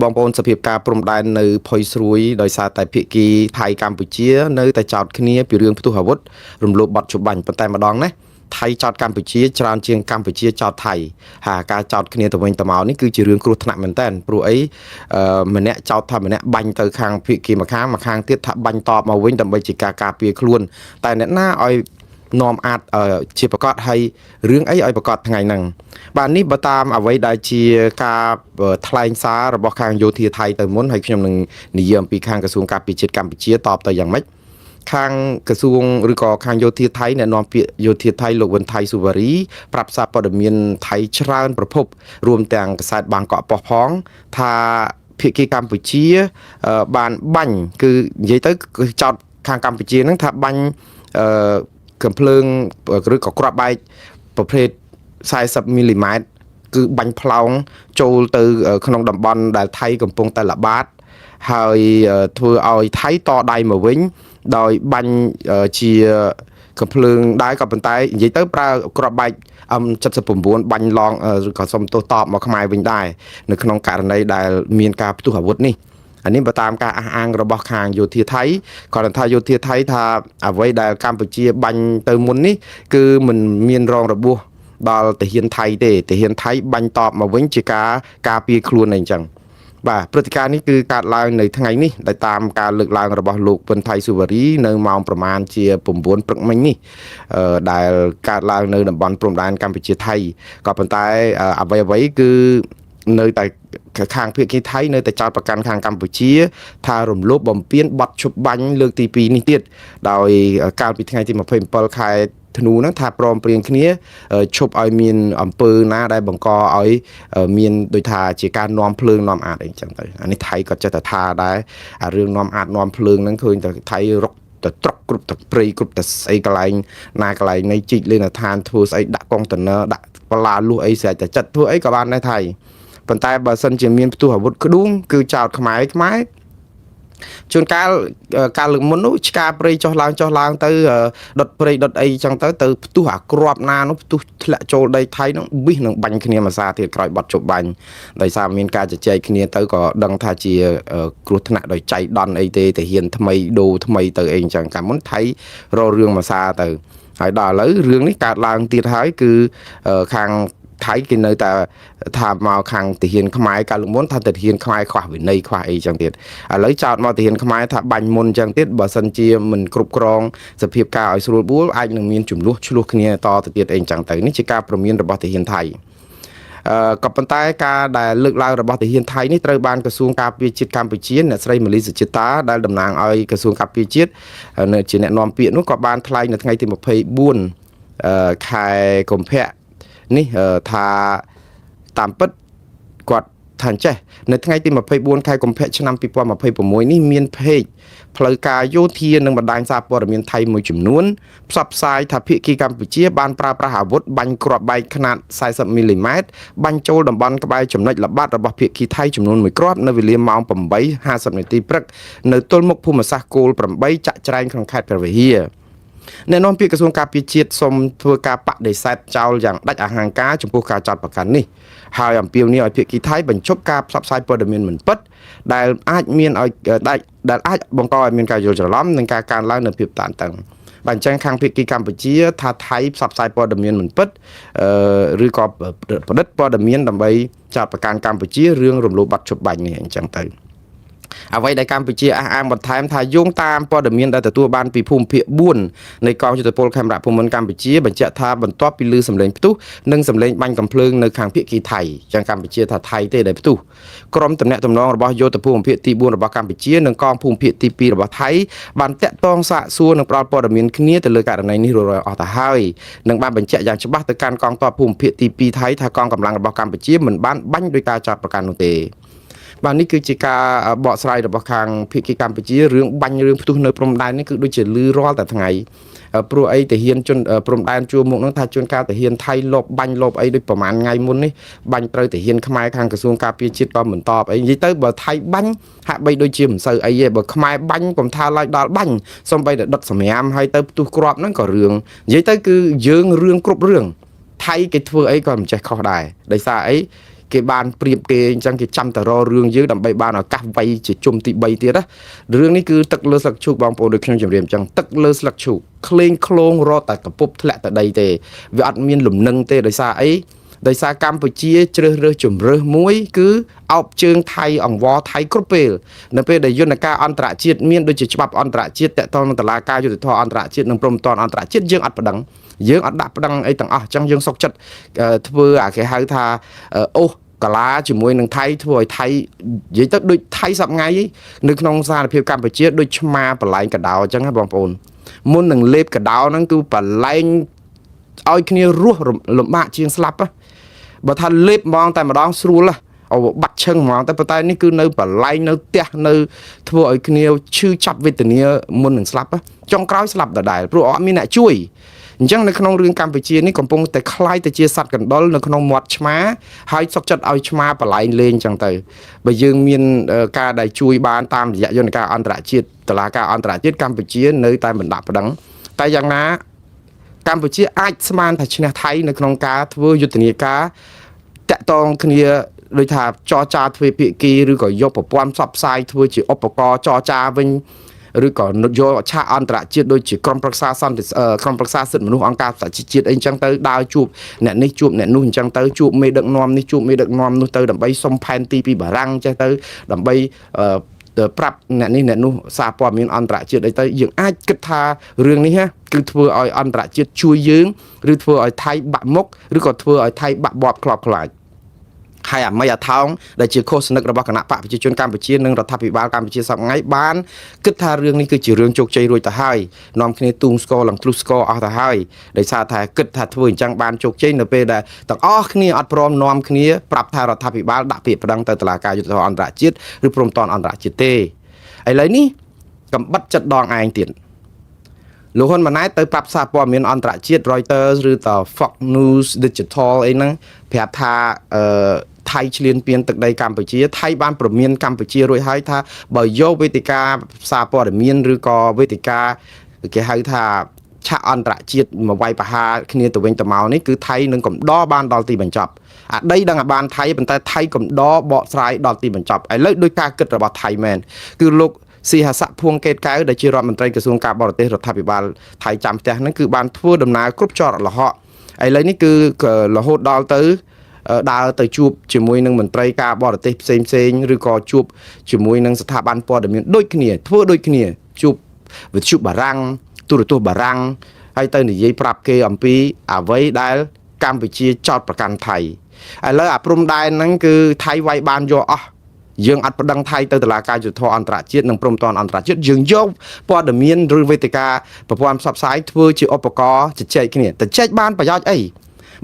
บางปอนสภาพการปรมได้ในพอยสรุยโดยสาแต่เพียกีไทยกัมพูชีในแต่จอดคณีปีเรื่องพุทธหวุฒิรวมรวมบัตรจุบันปัตตามาดองนะไทยจอดกัมพูชีจรานเชียงกัมพูชีจอดไทยหาการจอดคณีตัวเองตัวเมานี่คือจีเรื่องครูถนัดเหมือนกันปลุกไอ้มันเนี่ยจอดทำมันเนี่ยบังเตอร์คางเพียกีมาค้างเทียบบังตอบมาวิ่งดำไปจิกาเปียคล้วนแต่เนี่ยหน้าอ้อยนอมอาจเชียประกอบให้เรื่องไอ้ประกอบไงนั่งบ้านนี้บตามเอาไว้ได้เชียกาทลายซาระบบคางโยธีไทยแต่ม้วนให้ขยมหนึ่งนิยมปีคางกระทรวงการปิจิตกัมพูชีตอบแต่อย่างไม่คางกระทรวงหรือก่อคางโยธีไทยเนี่ยนอมโยธีไทยโลกวันไทยสุวารีปรับซาปดเมียนไทยชราญประพบรวมแต่งกษัตริย์บางเกาะปอพ้องทาพิกีกัมพูชีบานบังคือยัยtớiจอดคางกัมพูชีนั้นถ้าบังกำเพลิงหรือก็กระบายประเภท40 มิลลิเมตรคือบังพลองโจลtừขนมดำบอลได้ไทยกำปงแต่ละบาทให้ทัวเอาไทยต่อได้มาวิ่งโดยบังเชียกำเพลิงได้กับเป็นไตยิ่งtớiปลากระบายจัดสปุ่มบุญบังลองหรือก็สมตัวตอบมาขมายวิ่งได้ในขนมการในได้มีนการตุหาวุฒินี่อันนี้มาตามการอ้างระบบคางโยธีไทยก่อนทายโยธีไทยถ้าเอาไว้ได้กัมพูชีบังเติมมุนนี่คือมันมีนรองระบุดอลแต่เฮียนไทยแต่เฮียนไทยบังตอบมาวิ่งจิกาปีครูนเองจังบ่าปฏิการนี้คือการลางในทั้งไงนี่ได้ตามการเลือกลางระบบลูกเป็นไทยสุวารีในมองประมาณเชียปุ่มบวนปรึกมันนี่ได้การลางในดับบอลปรมดานกัมพูชีไทยก็เป็นไตเอาไว้คือในแต่คางเพียงไทยในแต่จอดประกันคางกัมพูชีทารมลบบอมเปียนบัดชุบบังเลือกตีปีนี้เตี้ยโดยการปิดไงที่มาเพิ่มเปิลคายธนูนั้นทาปลอมเปลี่ยนนี้ชุบเอามีนอำเภอนะได้บังกอเอามีนโดยทาจีการนอมเพลิงนอมอาดเองจังเลยอันนี้ไทยก็จะแต่ทาได้เรื่องนอมอาดนอมเพลิงนั้นคือแต่ไทยรกแต่ตรกกรุบแต่ปรีกรุบแต่ไอ้กลายนากลายในจิตเลยนะทานทัวไอ้ดักกองแต่เนอดักปลาลูไอ้เสียจะจัดทัวไอ้กับบ้านในไทยปัจจัยบางส่วนจะมีตัวหัวกระดุงคือจอดขมายขมายจนการหลุดมนุษย์การปรีจอลางtới đợtปรีđợt ấy chẳng tới từตัวหากรอบนาnóตัวละโจได้ไทยnó biết nó bành khi mà xa thì cõi bật chụp bành tại sao miền caจะใจkhi tới có đăng thà chỉกรุธนะโดยใจดอนไอเตแต่เห็นทำไมดูทำไมตัวเองchẳng cảm muốn thấyรอเรื่องมาซาtừ hãy đòi lấy เรื่องนี้การลางตีท้ายคือคางไทยกินเลยแต่ทำมาขังติเหียนขมายการลุงม้วนทำติเหียนขมายขวาวินัยขวาไอจังเด็ดเลยจอดมาติเหียนขมายถ้าบัญมนจังเด็ดบ่สันเจียมันกรุบกรองสภาพการไอสูบบัวไอหนึ่งมีนจุ่มลุชลุกเนี่ยต่อติเดียดเองจังแต่นี่จะการประเมินระบบติเหียนไทยกับปัญหาการได้เลือกลายระบบติเหียนไทยนี่ตระบานกระทรวงการพิจิตรกัมพูชีเนี่ยใส่มลิสิจิตาได้ดำนางไอกระทรวงการพิจิตรเนี่ยจีเนี่ยนอมเปียนู้กับบานทลายในทั้งไงที่มาเพย์บุญขายกลมแพะนี่ทาตามปัดกดทานเจในทั้งไงที่มาเพย์บุญขายกลมแพะชนำปีปอมาเพย์ผมมวยนี่มีนเพย์พลกาโยธีหนึ่งบันดาลซาปอร์มีนไทยมวยจุ่มนวลสับสายถ้าพิกีกัมพูชีบานปลาประหาวุธบันกรอบใบขนาด40 มิลลิเมตรบันโจลดับบอลกระบายจุ่มในระบาดระบบพิกีไทยจุ่มนวลมวยกรอบในวิลเลียมมองผมใบ50 นาทีปรักในต้นมกภูมิศาสตร์โกลผมใบจะใจของแคทกระเวียแน่นอนพี่กระทรวงการพิจิตรสมเพื่อการปะได้เซตเจ้าอย่างดัชอาหารกาจมพูการจัดประกันนี่หายอันเปียวนี่ไอพี่กีไทยบรรจบการซับไซป์ปอดเมียนเหมือนปัดได้อาจมีนได้อาจบังกอยมีการโยนจะล้อมในการล้างเนื้อผิวต่างๆบัญชีขังพี่กีกัมพูชีถ้าไทยซับไซป์ปอดเมียนเหมือนปัดหรือก็ประดิษฐ์ปอดเมียนดำไปจัดประกันกัมพูชีเรื่องรวมรูบัตรชุบบัญนี่จังเตยเอาไว้ในกัมพูชีอ้างบัดท้ายทายงตามปอดเมียนได้แต่ตัวบ้านปีภูมิเพียบุญในกองจุดโพลแคมราภูมิกัมพูชีบรรเจาทาบรรทบปีลือสำเร็จตู้หนึ่งสำเร็จบังกำเพลิงในขังเพียกีไทยจังกัมพูชีถ้าไทยได้ได้ตู้กรมตำแหน่งตำนองระบโยตภูมิเพียตีบุญระบกัมพูชีหนึ่งกองภูมิเพียตีปีระบไทยบันเตะต้องสะส่วนหนึ่งปอดเมียนขึ้นนี้แต่เลยการในนี้รอยออกแต่ให้หนึ่งบ้านบรรเจาอย่างฉบับแต่การกองต่อภูมิเพียตีปีไทยถ้ากองกำลังระบกัมพูชีเหมือนบ้านบั้นโดยการจัดประกันโนเตบ้านนี้คือจิกาเบาะสไลด์ระบบคางพิกิกัมพูชีเรื่องบัญเรื่องพุทธเนยพรมได้นี่คือโดยเฉลี่ยรอแต่ทั้งไงปลุกไอแต่เฮียนจนพรมได้จัวมุกนั้นทาจนการแต่เฮียนไทยลบบัญลบไอโดยประมาณไงมุนนี่บัญเตยแต่เฮียนขมายคางกระทรวงการพิจิตรก็เหมือนตอบไอยี่เตยบ่ไทยบัญหะใบโดยจิมใส่ไอเย่บ่ขมายบัญผมทาลายดอลบัญส่งไปดัดสมัยให้เตยตุกรอบนั่นก็เรื่องยี่เตยคือเยื่อเรื่องกรุบเรื่องไทยกิจเฟื่อไอก็มันจะเข้าได้ได้ซาไอ គេបានប្រៀបគេអញ្ចឹងគេចាំតែរករឿងយើងដើម្បីបានឱកាសវាយជាជុំទី3ទៀតណារឿងនេះគឺទឹកលើស្លឹកឈូកបងប្អូនដូចខ្ញុំជម្រាបអញ្ចឹងទឹកលើស្លឹកឈូកក្លែងក្លងរត់តែកពុបធ្លាក់ទៅដីទេវាអត់មានលំនឹងទេដោយសារអីដោយសារកម្ពុជាជ្រើសរើសជំរើសមួយគឺអោបជើងថៃអង្វរថៃគ្រប់ពេលនៅពេលដែលយន្តការអន្តរជាតិមានដូចជាច្បាប់អន្តរជាតិតកតងនឹងតុលាការយុត្តិធម៌អន្តរជាតិនិងព្រហ្មទណ្ឌអន្តរជាតិយើងអត់ប្តឹងយើងអត់ដាក់ប្តឹងអីទាំងអស់អញ្ចឹងយើងសុកចិត្តធ្វើអាគេហៅថាអូសកាឡាជាមួយនឹងថៃធ្វើឲ្យថៃនិយាយទៅដូចថៃសប្ងៃនៅក្នុងស្ថានភាពកម្ពុជាដូចឆ្មាបលែងកដោអញ្ចឹងណាបងប្អូនមុននឹងលេបកដោហ្នឹងគឺបលែងឲ្យគ្នារស់លំបាកជាងស្លាប់បើថាលេបហ្មងតែម្ដងស្រួលអូបាត់ឈឹងហ្មងតែប៉ុន្តែនេះគឺនៅបលែងនៅផ្ទះនៅធ្វើឲ្យគ្នាឈឺចាប់វេទនាមុននឹងស្លាប់ចុងក្រោយស្លាប់ដដែលព្រោះអត់មានអ្នកជួយអញ្ចឹងនៅក្នុងរឿងកម្ពុជានេះកំពុងតែคล้ายទៅជាសត្វកណ្ដុរនៅក្នុងមាត់ឆ្មាហើយសុកចិត្តឲ្យឆ្មាបលែងលេងអញ្ចឹងទៅបើយើងមានការដែលជួយបានតាមរយៈយន្តការអន្តរជាតិតុលាការអន្តរជាតិកម្ពុជានៅតែមិនដាក់ប្តឹងតែយ៉ាងណាកម្ពុជាអាចស្មានថាឈ្នះថៃនៅក្នុងការធ្វើយុទ្ធនាការតាក់ទងគ្នាដូចថាចរចាទ្វេភាគីឬក៏យកប្រព័ន្ធផ្សព្វផ្សាយធ្វើជាឧបករណ៍ចរចាវិញឬក៏យកឆាកអន្តរជាតិដូចជាក្រុមប្រឹក្សាសន្តិក្រុមប្រឹក្សាសិទ្ធិមនុស្សអង្គការសហជីវជាតិអីចឹងទៅដើរជួបអ្នកនេះជួបអ្នកនោះអញ្ចឹងទៅជួបមេដឹកនាំនេះជួបមេដឹកនាំនោះទៅដើម្បីសុំផែនទីពីបារាំងចេះទៅដើម្បីប្រាប់អ្នកនេះអ្នកនោះសារព័ត៌មានអន្តរជាតិអីទៅយើងអាចគិតថារឿងនេះគឺធ្វើឲ្យអន្តរជាតិជួយយើងឬធ្វើឲ្យថៃបាក់មុខឬក៏ធ្វើឲ្យថៃបាក់បបខ្លោបខ្លាចហើយអាមីអាថោងដែលជាឃោសនិករបស់គណៈបកប្រជាជនកម្ពុជានិងរដ្ឋាភិបាលកម្ពុជាសប្តាហ៍ថ្ងៃបានគិតថារឿងនេះគឺជារឿងជោគជ័យរួចទៅហើយនាំគ្នាទូងស្គរឡើងទ្រុសស្គរអស់ទៅហើយដោយសារថាគិតថាធ្វើអញ្ចឹងបានជោគជ័យនៅពេលដែលទាំងអស់គ្នាអត់ព្រមនាំគ្នាប្រាប់ថារដ្ឋាភិបាលដាក់ពាក្យប្តឹងទៅតុលាការយុត្តិធម៌អន្តរជាតិឬព្រហ្មទណ្ឌអន្តរជាតិទេឥឡូវនេះកំបិតចិត្តដងឯងទៀតលោកហ៊ុនម៉ាណែតទៅប្រាប់សារព័ត៌មានអន្តរជាតិ Reuters ឬក៏ Fox News Digital អីហ្នឹងប្រាប់ថាថៃឈ្លានពានទឹកដីកម្ពុជាថៃបានប្រមានកម្ពុជារួចហើយថាបើយកវេទិកាសារព័ត៌មានឬក៏វេទិកាគេហៅថាឆាកអន្តរជាតិមកវាយប្រហារគ្នាទៅវិញទៅមកនេះគឺថៃនឹងកំដរបានដល់ទីបញ្ចប់អាដីដឹងឲ្យបានថៃប៉ុន្តែថៃកំដរបកស្រាយដល់ទីបញ្ចប់ឥឡូវដោយការគិតរបស់ថៃមែនគឺលោកស៊ីហាស័កភួងកេតកៅដែលជារដ្ឋមន្ត្រីក្រសួងការបរទេសរដ្ឋាភិបាលថៃចាំផ្ទះហ្នឹងគឺបានធ្វើដំណើរគ្រប់ចរលហកឥឡូវនេះគឺរហូតដល់ទៅដើរទៅជួបជាមួយនឹងមន្ត្រីការបរទេសផ្សេងឬក៏ជួបជាមួយនឹងស្ថាប័នព័ត៌មានដូចគ្នាធ្វើដូចគ្នាជួបវិទ្យុបារាំងទូរទស្សន៍បារាំងហើយទៅនិយាយប្រាប់គេអំពីអ្វីដែលកម្ពុជាចោទប្រកាន់ថៃឥឡូវអាព្រំដែនហ្នឹងគឺថៃវាយបានយកអស់យើងអត់ប្តឹងថៃទៅតុលាការយុត្តិធម៌អន្តរជាតិនិងព្រហ្មទណ្ឌអន្តរជាតិយើងយកព័ត៌មានឬវេទិកាប្រព័ន្ធផ្សព្វផ្សាយធ្វើជាឧបករណ៍ជជែកគ្នាតែជែកបានប្រយោជន៍អី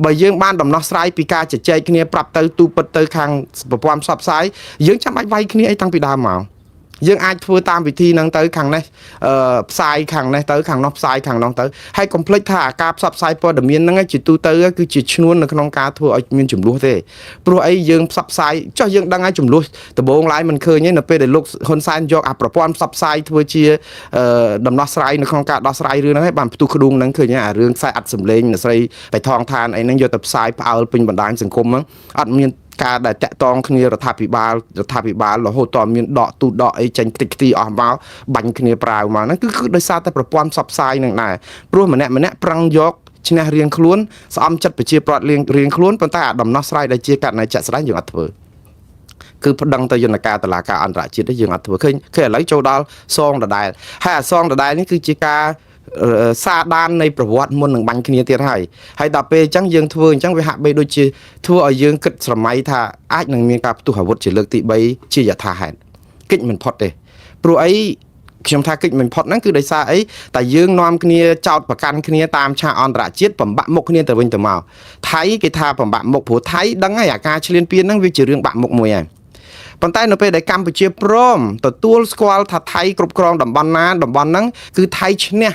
បើយើងបានដំណោះស្រាយពីការជជែកគ្នាប្រាប់ទៅទូពិតទៅខាងប្រព័ន្ធផ្សព្វផ្សាយយើងចាំបាច់វាយគ្នាអីតាំងពីដើមមកយើងអាចធ្វើតាមវិធីហ្នឹងទៅខាងនេះផ្សាយខាងនេះទៅខាងនោះផ្សាយខាងនោះទៅហើយកុំភ្លេចថាការផ្សព្វផ្សាយព័ត៌មានហ្នឹងជាទូទៅគឺជាឈ្នួននៅក្នុងការធ្វើឲ្យមានចំនួនទេព្រោះអីយើងផ្សព្វផ្សាយចុះយើងដឹងហើយចំនួនដំបូងឡើយមិនឃើញទេនៅពេលដែលលោកហ៊ុនសែនយកអាប្រព័ន្ធផ្សព្វផ្សាយធ្វើជាដំណោះស្រាយនៅក្នុងការដោះស្រាយរឿងហ្នឹងហើយបានផ្ទុះក្ដួងហ្នឹងឃើញអារឿងខ្សែអត្តសម្លេងអ្នកស្រីបៃថងឋានអីហ្នឹងយកទៅផ្សាយផ្អើលពេញបណ្ដាញសង្គមហ្នឹងអត់មានការដែលតាក់ទងគ្នារដ្ឋាភិបាលរហូតតមានដកទូដកអីចេញតិចទីអស់មកបាញ់គ្នាប្រាវមកហ្នឹងគឺដោយសារតែប្រព័ន្ធផ្សព្វផ្សាយនឹងដែរព្រោះម្នាក់ប្រឹងយកឈ្នះរៀងខ្លួនស្អំចិត្តប្រជាប្រដ្ឋរៀងខ្លួនប៉ុន្តែអាដំណោះស្រាយដែលជាករណីចាក់ស្ដែងយើងអត់ធ្វើគឺប្តឹងទៅយន្តការតុលាការអន្តរជាតិយើងអត់ធ្វើឃើញឥឡូវចូលដល់សងដដែលហើយអាសងដដែលនេះគឺជាការសារដាននៃប្រវត្តិមុននឹងបាញ់គ្នាទៀតហើយដល់ពេលអញ្ចឹងយើងធ្វើអញ្ចឹងវាហាក់បីដូចជាធ្វើឲ្យយើងគិតស្រមៃថាអាចនឹងមានការផ្ទុះអាវុធជាលើកទី3ជាយថាហេតុកិច្ចមិនផុតទេព្រោះអីខ្ញុំថាកិច្ចមិនផុតហ្នឹងគឺដោយសារអីតែយើងនាំគ្នាចោតប្រកាន់គ្នាតាមឆាកអន្តរជាតិបំបាក់មុខគ្នាទៅវិញទៅមកថៃគេថាបំបាក់មុខព្រោះថៃដឹងហើយអាការឈ្លានពានហ្នឹងវាជារឿងបាក់មុខមួយហើយប៉ុន្តែនៅពេលដែលកម្ពុជាព្រមទទួលស្គាល់ថាថៃគ្រប់គ្រងតំបន់ណាតំបន់ហ្នឹងគឺថៃឈ្នះ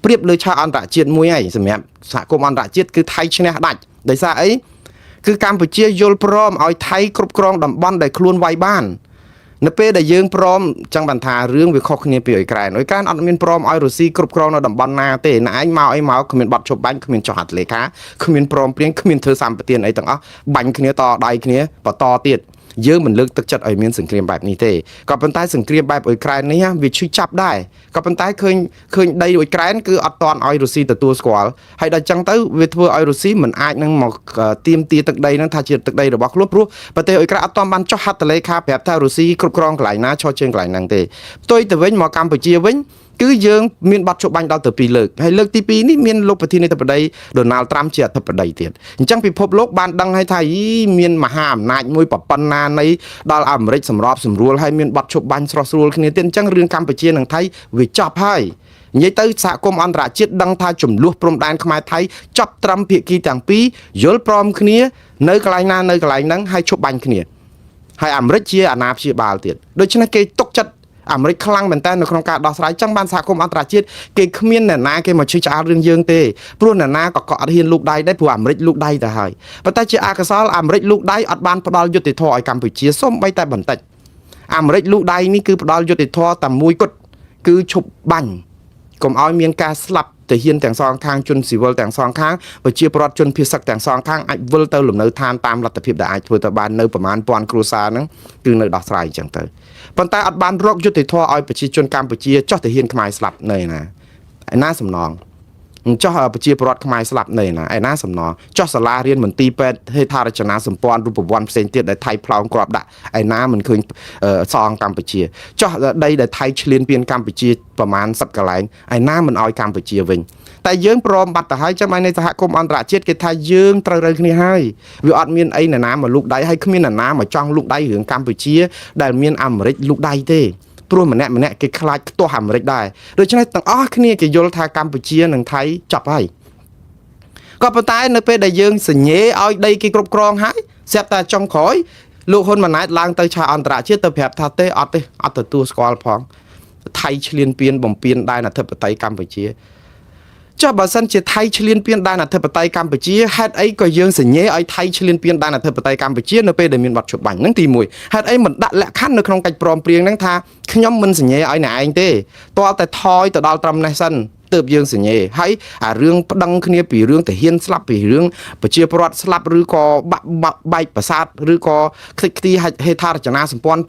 ប្រៀបលើឆាកអន្តរជាតិមួយហើយសម្រាប់សហគមន៍អន្តរជាតិគឺថៃឈ្នះដាច់ដោយសារអីគឺកម្ពុជាយល់ព្រមឲ្យថៃគ្រប់គ្រងតំបន់ដែលខ្លួនវាយបាន នៅពេលដែលយើងព្រមចង់បានថារឿងវាខុសគ្នាពីអ៊ុយក្រែនអត់មានព្រមឲ្យរុស្ស៊ីគ្រប់គ្រងនៅតំបន់ណាទេណែឯងមកអីមកគ្មានបទជប់បាញ់គ្មានចុះហត្ថលេខាគ្មានព្រមព្រៀងគ្មានធ្វើសម្បទានអីទាំងអស់បាញ់គ្នាតដៃគ្នាបន្តទៀតយើងមិនលើកទឹកចិត្តឲ្យមានសង្គ្រាមបែបនេះទេក៏ប៉ុន្តែសង្គ្រាមបែបអ៊ុយក្រែននេះវាឈឺចាប់ដែរក៏ប៉ុន្តែឃើញដីអ៊ុយក្រែនគឺអត់ទាន់ឲ្យរុស្ស៊ីទទួលស្គាល់ហើយដល់ចឹងទៅវាធ្វើឲ្យរុស្ស៊ីមិនអាចនឹងមកទាមទារទឹកដីនឹងថាជាទឹកដីរបស់ខ្លួនព្រោះប្រទេសអ៊ុយក្រែនអត់ទាន់បានចុះហត្ថលេខាប្រាប់ថារុស្ស៊ីគ្រប់គ្រងកន្លែងណាឈរជើងកន្លែងហ្នឹងទេផ្ទុយទៅវិញមកកម្ពុជាវិញគឺយើងមានបទជប់បាញ់ដល់ទៅ2លើកហើយលើកទី2នេះមានលោកប្រធានាធិបតីដូណាល់ត្រាំជាអធិបតីទៀតអញ្ចឹងពិភពលោកបានដឹងហើយថាមានមហាអំណាចមួយប្រប៉ុណ្ណានៃដល់អាមេរិកសម្របសម្រួលហើយមានបទជប់បាញ់ស្រស់ស្រួលគ្នាទៀតអញ្ចឹងរឿងកម្ពុជានិងថៃវាចប់ហើយនិយាយទៅសហគមន៍អន្តរជាតិដឹងថាចំនួនព្រំដែនខ្មែរថៃចប់ត្រឹមភាគីទាំងពីរយល់ព្រមគ្នានៅកន្លែងណានៅកន្លែងហ្នឹងហើយជប់បាញ់គ្នាហើយអាមេរិកជាអាណាព្យាបាលទៀតដូច្នេះគេទុកចិត្តអាមេរិកខ្លាំងមែនតើនៅក្នុងការដោះស្រាយចឹងបានសហគមន៍អន្តរជាតិគេគ្មានអ្នកណាគេមកជិះឆ្អាលរឿងយើងទេព្រោះអ្នកណាក៏អត់ហ៊ានលូកដៃដែរព្រោះអាមេរិកលូកដៃទៅហើយប៉ុន្តែជាអកុសលអាមេរិកលូកដៃអត់បានផ្ដល់យុត្តិធម៌ឲ្យកម្ពុជាសូម្បីតែបន្តិចអាមេរិកលូកដៃនេះគឺផ្ដល់យុត្តិធម៌តែមួយគត់គឺឈប់បាញ់កុំឲ្យមានការស្លាប់ទាហានទាំងសងខាងជនស៊ីវិលទាំងសងខាងប្រជាពលរដ្ឋជនភៀសសឹកទាំងសងខាងអាចវិលទៅលំនៅឋានតាមលទ្ធភាពដែលអាចធ្វើទៅបាននៅប្រមាណពាន់គ្រួសារហ្នឹងគឺនៅដោះស្រាយអញ្ចឹងទៅប៉ុន្តែអត់បានរកយុត្តិធម៌ឲ្យប្រជាជនកម្ពុជាចោះទាហានខ្មែរស្លាប់នៅណាឯណាសំណងចោះប្រជាពលរដ្ឋខ្មែរស្លាប់នៅណាឯណាសំណងចោះសាលារៀនមន្ទីរពេទ្យហេដ្ឋារចនាសម្ព័ន្ធរូបវន្តផ្សេងទៀតដែលថៃផ្លោងគ្រាប់ដាក់ឯណាមិនឃើញសងកម្ពុជាចោះដីដែលថៃឈ្លានពានកម្ពុជាប្រមាណ10កន្លែងឯណាមិនឲ្យកម្ពុជាវិញតែយើងព្រមបាត់ទៅហើយចាំឲ្យនៃសហគមន៍អន្តរជាតិគេថាយើងត្រូវរើគ្នាហើយវាអត់មានអីណាមកលូកដៃហើយគ្មានណាមកចង់លូកដៃរឿងកម្ពុជាដែលមានអាមេរិកលូកដៃទេព្រោះម្នាក់គេខ្លាចខ្ទាស់អាមេរិកដែរដូច្នេះទាំងអស់គ្នាគេយល់ថាកម្ពុជានិងថៃចប់ហើយក៏ប៉ុន្តែនៅពេលដែលយើងសញ្ញេឲ្យដីគេគ្រប់គ្រងហើយស្រាប់តែចុងក្រោយលោកហ៊ុនម៉ាណែតឡើងទៅឆាអន្តរជាតិទៅប្រាប់ថាទេអត់ទទួលស្គាល់ផងថៃឈ្លានពានបំពេញដែនអធិបតេយ្យកម្ពុជាចុះបើសិនជាថៃឈ្លានពានដែនអធិបតេយ្យកម្ពុជាហេតុអីក៏យើងសញ្ញេឲ្យថៃឈ្លានពានដែនអធិបតេយ្យកម្ពុជានៅពេលដែលមានបទជប់បាញ់ហ្នឹងទី1ហេតុអីមិនដាក់លក្ខខណ្ឌនៅក្នុងកិច្ចព្រមព្រៀងហ្នឹងថាខ្ញុំមិនសញ្ញេឲ្យអ្នកឯងទេតើតែថយទៅដល់ត្រឹមនេះសិនទើបយើងសញ្ញេហើយអារឿងប្តឹងគ្នាពីរឿងទាហានស្លាប់ពីរឿងប្រជាពលរដ្ឋស្លាប់ឬក៏បែកប្រាសាទឬក៏ខ្ទេចខ្ទីហេដ្ឋារចនាសម្ព័ន្ធ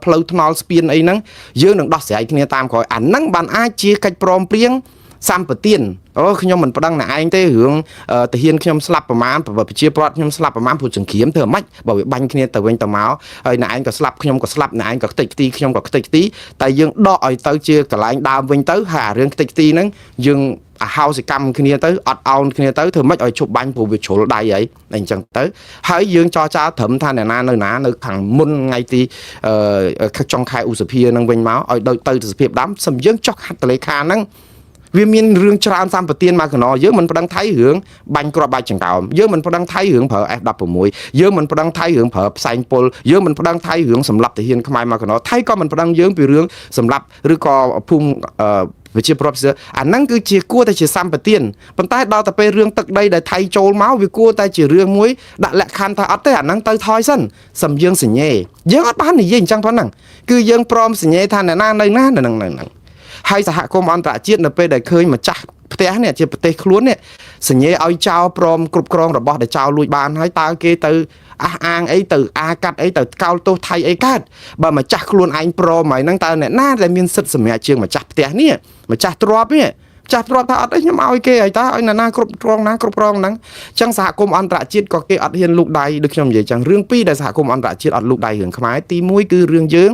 ផ្លូវថ្នល់ស្ពានអីហ្នឹងយើងនឹងដោះស្រាយគ្នាតាមក្រោយអាហ្នឹងបានអាចជាកិច្ចព្រមព្រៀងសម្បទានខ្ញុំមិនប្តឹងអ្នកឯងទេរឿងទាហានខ្ញុំស្លាប់ប្រមាណប្រជាពលរដ្ឋខ្ញុំស្លាប់ប្រមាណព្រោះចង្គ្រាមធ្វើម៉េចបើវាបាញ់គ្នាទៅវិញទៅមកហើយអ្នកឯងក៏ស្លាប់ខ្ញុំក៏ស្លាប់អ្នកឯងក៏ខ្ទេចខ្ទីខ្ញុំក៏ខ្ទេចខ្ទីតែយើងដកឲ្យទៅជាកន្លែងដើមវិញទៅហើយអារឿងខ្ទេចខ្ទីហ្នឹងយើងអាហោសិកម្មគ្នាទៅអត់អោនគ្នាទៅធ្វើម៉េចឲ្យជប់បាញ់ព្រោះវាជ្រុលដៃអញ្ចឹងទៅហើយយើងចរចាត្រឹមថាអ្នកណានៅខាងមុនថ្ងៃទីចុងខែឧសភាហ្នឹងវិញមកឲ្យទៅសភាពដើមសំយើងចុះហត្ថលេខាហ្នឹងវាមានរឿងច្រើនសម្បទានមកកណោយើងមិនប្តឹងថៃរឿងបាញ់គ្រាប់បាច់ចង្កោមយើងមិនប្តឹងថៃរឿងប្រើ F16 យើងមិនប្តឹងថៃរឿងប្រើផ្សែងពុលយើងមិនប្តឹងថៃរឿងសម្លាប់ទាហានខ្មែរមកកណោថៃក៏មិនប្តឹងយើងពីរឿងសម្លាប់ឬក៏ភូមិវិជាប្រវត្តិអាហ្នឹងគឺជាគួរតែជាសម្បទានប៉ុន្តែដល់ទៅពេលរឿងទឹកដីដែលថៃចូលមកវាគួរតែជារឿងមួយដាក់លក្ខខណ្ឌថាអត់ទេអាហ្នឹងទៅថយសិនសំយើងសញ្ញេយើងអត់បាននិយាយអញ្ចឹងប៉ុណ្ណឹងគឺយើងព្រមសញ្ញេថាអ្នកណានៅណានៅហ្នឹងហើយសហគមន៍អន្តរជាតិនៅពេលដែលឃើញម្ចាស់ផ្ទះនេះជាប្រទេសខ្លួននេះសញ្ញេឲ្យចោលព្រមគ្រប់គ្រងរបស់ដែលចោលលួចបានហើយតើគេទៅអះអាងអីទៅអាកាត់អីទៅកោលទោសថៃអីកើតបើម្ចាស់ខ្លួនឯងព្រមហើយហ្នឹងតើអ្នកណាដែលមានសិទ្ធិសម្រាប់ជាងម្ចាស់ផ្ទះនេះម្ចាស់ទ្រព្យនេះចាស់ទ្រព្យថាអត់ទេខ្ញុំឲ្យគេហើយតើឲ្យណាគ្រប់គ្រងហ្នឹងអញ្ចឹងសហគមន៍អន្តរជាតិក៏គេអត់ហ៊ានលូកដៃដូចខ្ញុំនិយាយចឹងរឿងពីរដែលសហគមន៍អន្តរជាតិអត់លូកដៃរឿងខ្មែរទី1គឺរឿងយើង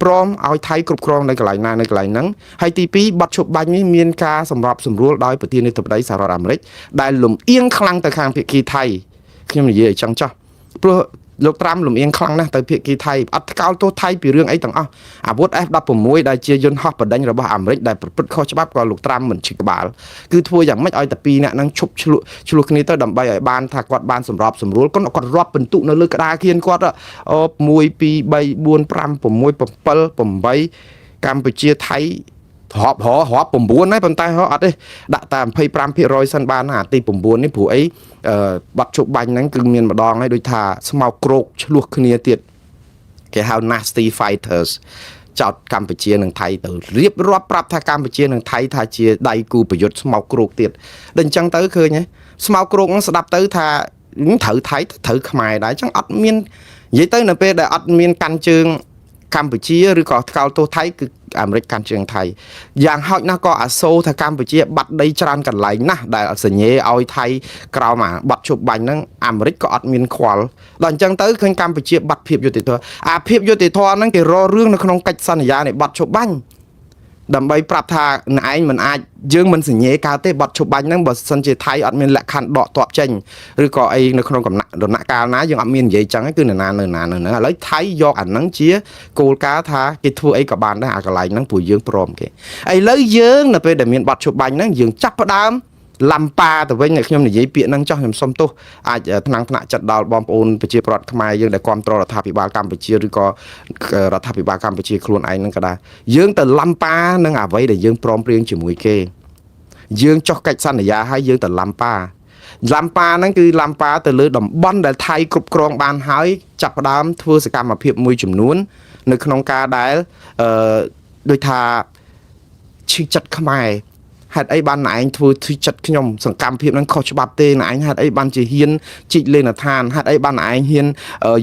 ព្រមឲ្យថៃគ្រប់គ្រងនៅកន្លែងណានៅកន្លែងហ្នឹងហើយទី2បទឈប់បាញ់នេះមានការសម្របសម្រួលដោយប្រធានាធិបតីសហរដ្ឋអាមេរិកដែលលំអៀងខ្លាំងទៅខាងភាគីថៃខ្ញុំនិយាយអញ្ចឹងចោះព្រោះលោកត្រាំលំអៀងខ្លាំងណាស់ទៅភាគីថៃអត់ថ្កោលទោសថៃពីរឿងអីទាំងអស់អាវុធ F16 ដែលជាយន្តហោះបណ្ដេញរបស់អាមេរិកដែលប្រព្រឹត្តខុសច្បាប់ក៏លោកត្រាំមិនឈឹកក្បាលគឺធ្វើយ៉ាងម៉េចឲ្យតែពីរនាក់ហ្នឹងឈប់ឆ្លោះគ្នាទៅដើម្បីឲ្យបានថាគាត់បានសម្របសម្រួលគាត់រាប់ពិន្ទុនៅលើក្តារខៀនគាត់1 2 3 4 5 6 7 8កម្ពុជាថៃរាប់9ហើយប៉ុន្តែអត់ទេដាក់តែ 25% សិនបានអាទី9នេះព្រោះអីបាត់ជប់បាញ់ហ្នឹងគឺមានម្ដងហើយដូចថាស្មោកគ្រោកឆ្លោះគ្នាទៀត គេហៅ nasty fighters ចោតកម្ពុជានិងថៃទៅរៀបរាប់ប្រាប់ថាកម្ពុជានិងថៃថាជាដៃគូប្រយុទ្ធស្មោកគ្រោកទៀតដល់អញ្ចឹងទៅឃើញហ៎ស្មោកគ្រោកហ្នឹងស្ដាប់ទៅថាត្រូវថៃត្រូវខ្មែរដែរអញ្ចឹងអត់មាននិយាយទៅនៅពេលដែលអត់មានកាន់ជើងកម្ពុជាឬក៏ថ្កោលទោសថៃគឺអាមេរិកកាន់ជើងថៃយ៉ាងហោចណាស់ក៏អាសូរថាកម្ពុជាបាត់ដីច្រើនកន្លែងណាស់ដែលសញ្ញេឲ្យថៃក្រោមបាត់ជប់បាញ់ហ្នឹងអាមេរិកក៏អត់មានខ្វល់ដល់អញ្ចឹងទៅឃើញកម្ពុជាបាត់ភាពយុត្តិធម៌អាភាពយុត្តិធម៌ហ្នឹងគេរករឿងនៅក្នុងកិច្ចសន្យានៃបាត់ជប់បាញ់ដើម្បីប្រាប់ថាឯងមិនអាចយើងមិនសញ្ញេកើតទេបាត់ជប់បាញ់ហ្នឹងបើសិនជាថៃអត់មានលក្ខខណ្ឌដកទ័ពចេញឬក៏អីនៅក្នុងដំណាក់កាលណាយើងអត់មាននិយាយចឹងគឺនៅណាហ្នឹងឥឡូវថៃយកអាហ្នឹងជាគោលការណ៍ថាគេធ្វើអីក៏បានដែរអាកន្លែងហ្នឹងព្រោះយើងព្រមគេឥឡូវយើងនៅពេលដែលមានបាត់ជប់បាញ់ហ្នឹងយើងចាប់ផ្ដើមឡំប៉ាទៅវិញខ្ញុំនិយាយពាក្យហ្នឹងចោះខ្ញុំសុំទោសអាចថ្នាក់ចិត្តដល់បងប្អូនប្រជាពលរដ្ឋខ្មែរយើងដែលគ្រប់គ្រងរដ្ឋាភិបាលកម្ពុជាឬក៏រដ្ឋាភិបាលកម្ពុជាខ្លួនឯងហ្នឹងក៏ដែរយើងទៅឡំប៉ានឹងអ្វីដែលយើងព្រមព្រៀងជាមួយគេយើងចោះកិច្ចសន្យាហើយយើងទៅឡំប៉ាហ្នឹងគឺឡំប៉ាទៅលើតំបន់ដែលថៃគ្រប់គ្រងបានហើយចាប់ផ្ដើមធ្វើសកម្មភាពមួយចំនួននៅក្នុងការដែលដូចថាឈឺចិត្តខ្មែរហេតុអីបានណែឯងធ្វើធុយចិត្តខ្ញុំសកម្មភាពហ្នឹងខុសច្បាប់ទេណែឯងហេតុអីបានជាហ៊ានជីកលេនឋានហេតុអីបានណែឯងហ៊ាន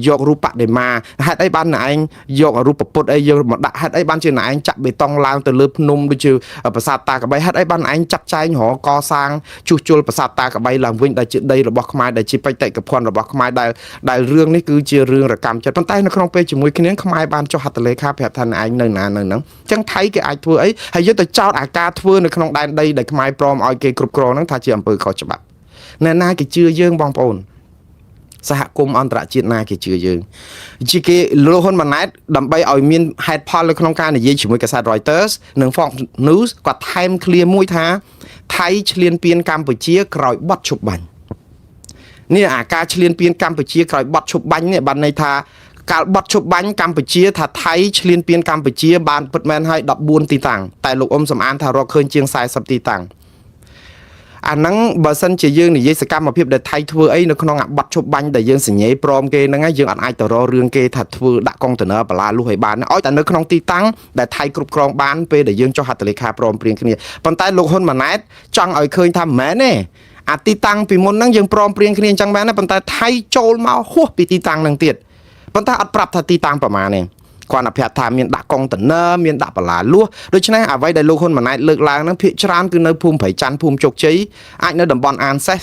យករូបបដិមាហេតុអីបានណែឯងយករូបពុទ្ធអីយកមកដាក់ហេតុអីបានជាណែឯងចាក់បេតុងឡើងទៅលើភ្នំដូចជាប្រាសាទតាកបីហេតុអីបានណែឯងចាត់ចែងរកកសាងជួសជុលប្រាសាទតាកបីឡើងវិញដែលជាដីរបស់ខ្មែរដែលជាបេតិកភណ្ឌរបស់ខ្មែរដែលរឿងនេះគឺជារឿងរកម្មចិត្តប៉ុន្តែនៅក្នុងពេលជាមួយគ្នាខ្មែរបានចុះហត្ថលេខាប្រាប់ថាណែឯងនៅណានៅហ្នឹងអញ្ចឹងថៃគេអាចធ្វើអីហើយយកទៅចោទអាការធ្វើនៅក្នុងដែនដីដែលខ្មែរព្រមឲ្យគេគ្រប់គ្រងហ្នឹងថាជាអំពើខុសច្បាប់អ្នកណាគេជឿយើងបងប្អូនសហគមន៍អន្តរជាតិណាគេជឿយើងជាគេលោកហ៊ុនម៉ាណែតដើម្បីឲ្យមានហេតុផលនៅក្នុងការនិយាយជាមួយកាសែត Reuters និង Fox News គាត់ថែមឃ្លាមួយថាថៃឈ្លានពានកម្ពុជាក្រោយបត់ឈប់បាញ់នេះអាការឈ្លានពានកម្ពុជាក្រោយបត់ឈប់បាញ់នេះបានន័យថាកាលបត់ឈប់បាញ់កម្ពុជាថាថៃឈ្លានពានកម្ពុជាបានពិតមែនឲ្យ14ទីតាំងតែលោកអ៊ុំសំអានថារកឃើញជាង40ទីតាំងអាហ្នឹងបើសិនជាយើងនិយាយសកម្មភាពដែលថៃធ្វើអីនៅក្នុងបាត់ឈប់បាញ់ដែលយើងសញ្ញេព្រមគេហ្នឹងហើយយើងអត់អាចទៅរករឿងគេថាធ្វើដាក់កុងតឺន័របន្លាលុះឲ្យបានឲ្យតែនៅក្នុងទីតាំងដែលថៃគ្រប់គ្រងបានពេលដែលយើងចុះហត្ថលេខាព្រមព្រៀងគ្នាប៉ុន្តែលោកហ៊ុនម៉ាណែតចង់ឲ្យឃើញថាមិនមែនទេអាទីតាំងពីមុនហ្នឹងយើងព្រមព្រៀងគ្នាអញ្ចឹងមែនទេប៉ុន្តែថៃចូលមកហួសពីទីតាំងហ្នឹងទៀតប៉ុន្តែអត់ប្រាប់ថាទីតាំងប្រមាណទេគាត់អភិថាមានដាក់កុងតឺន័រមានដាក់បន្លាលួសដូច្នេះអ្វីដែលលោកហ៊ុនម៉ាណែតលើកឡើងហ្នឹងភាគច្រើនគឺនៅភូមិព្រៃច័ន្ទភូមិជោគជ័យអាចនៅតំបន់អានសេស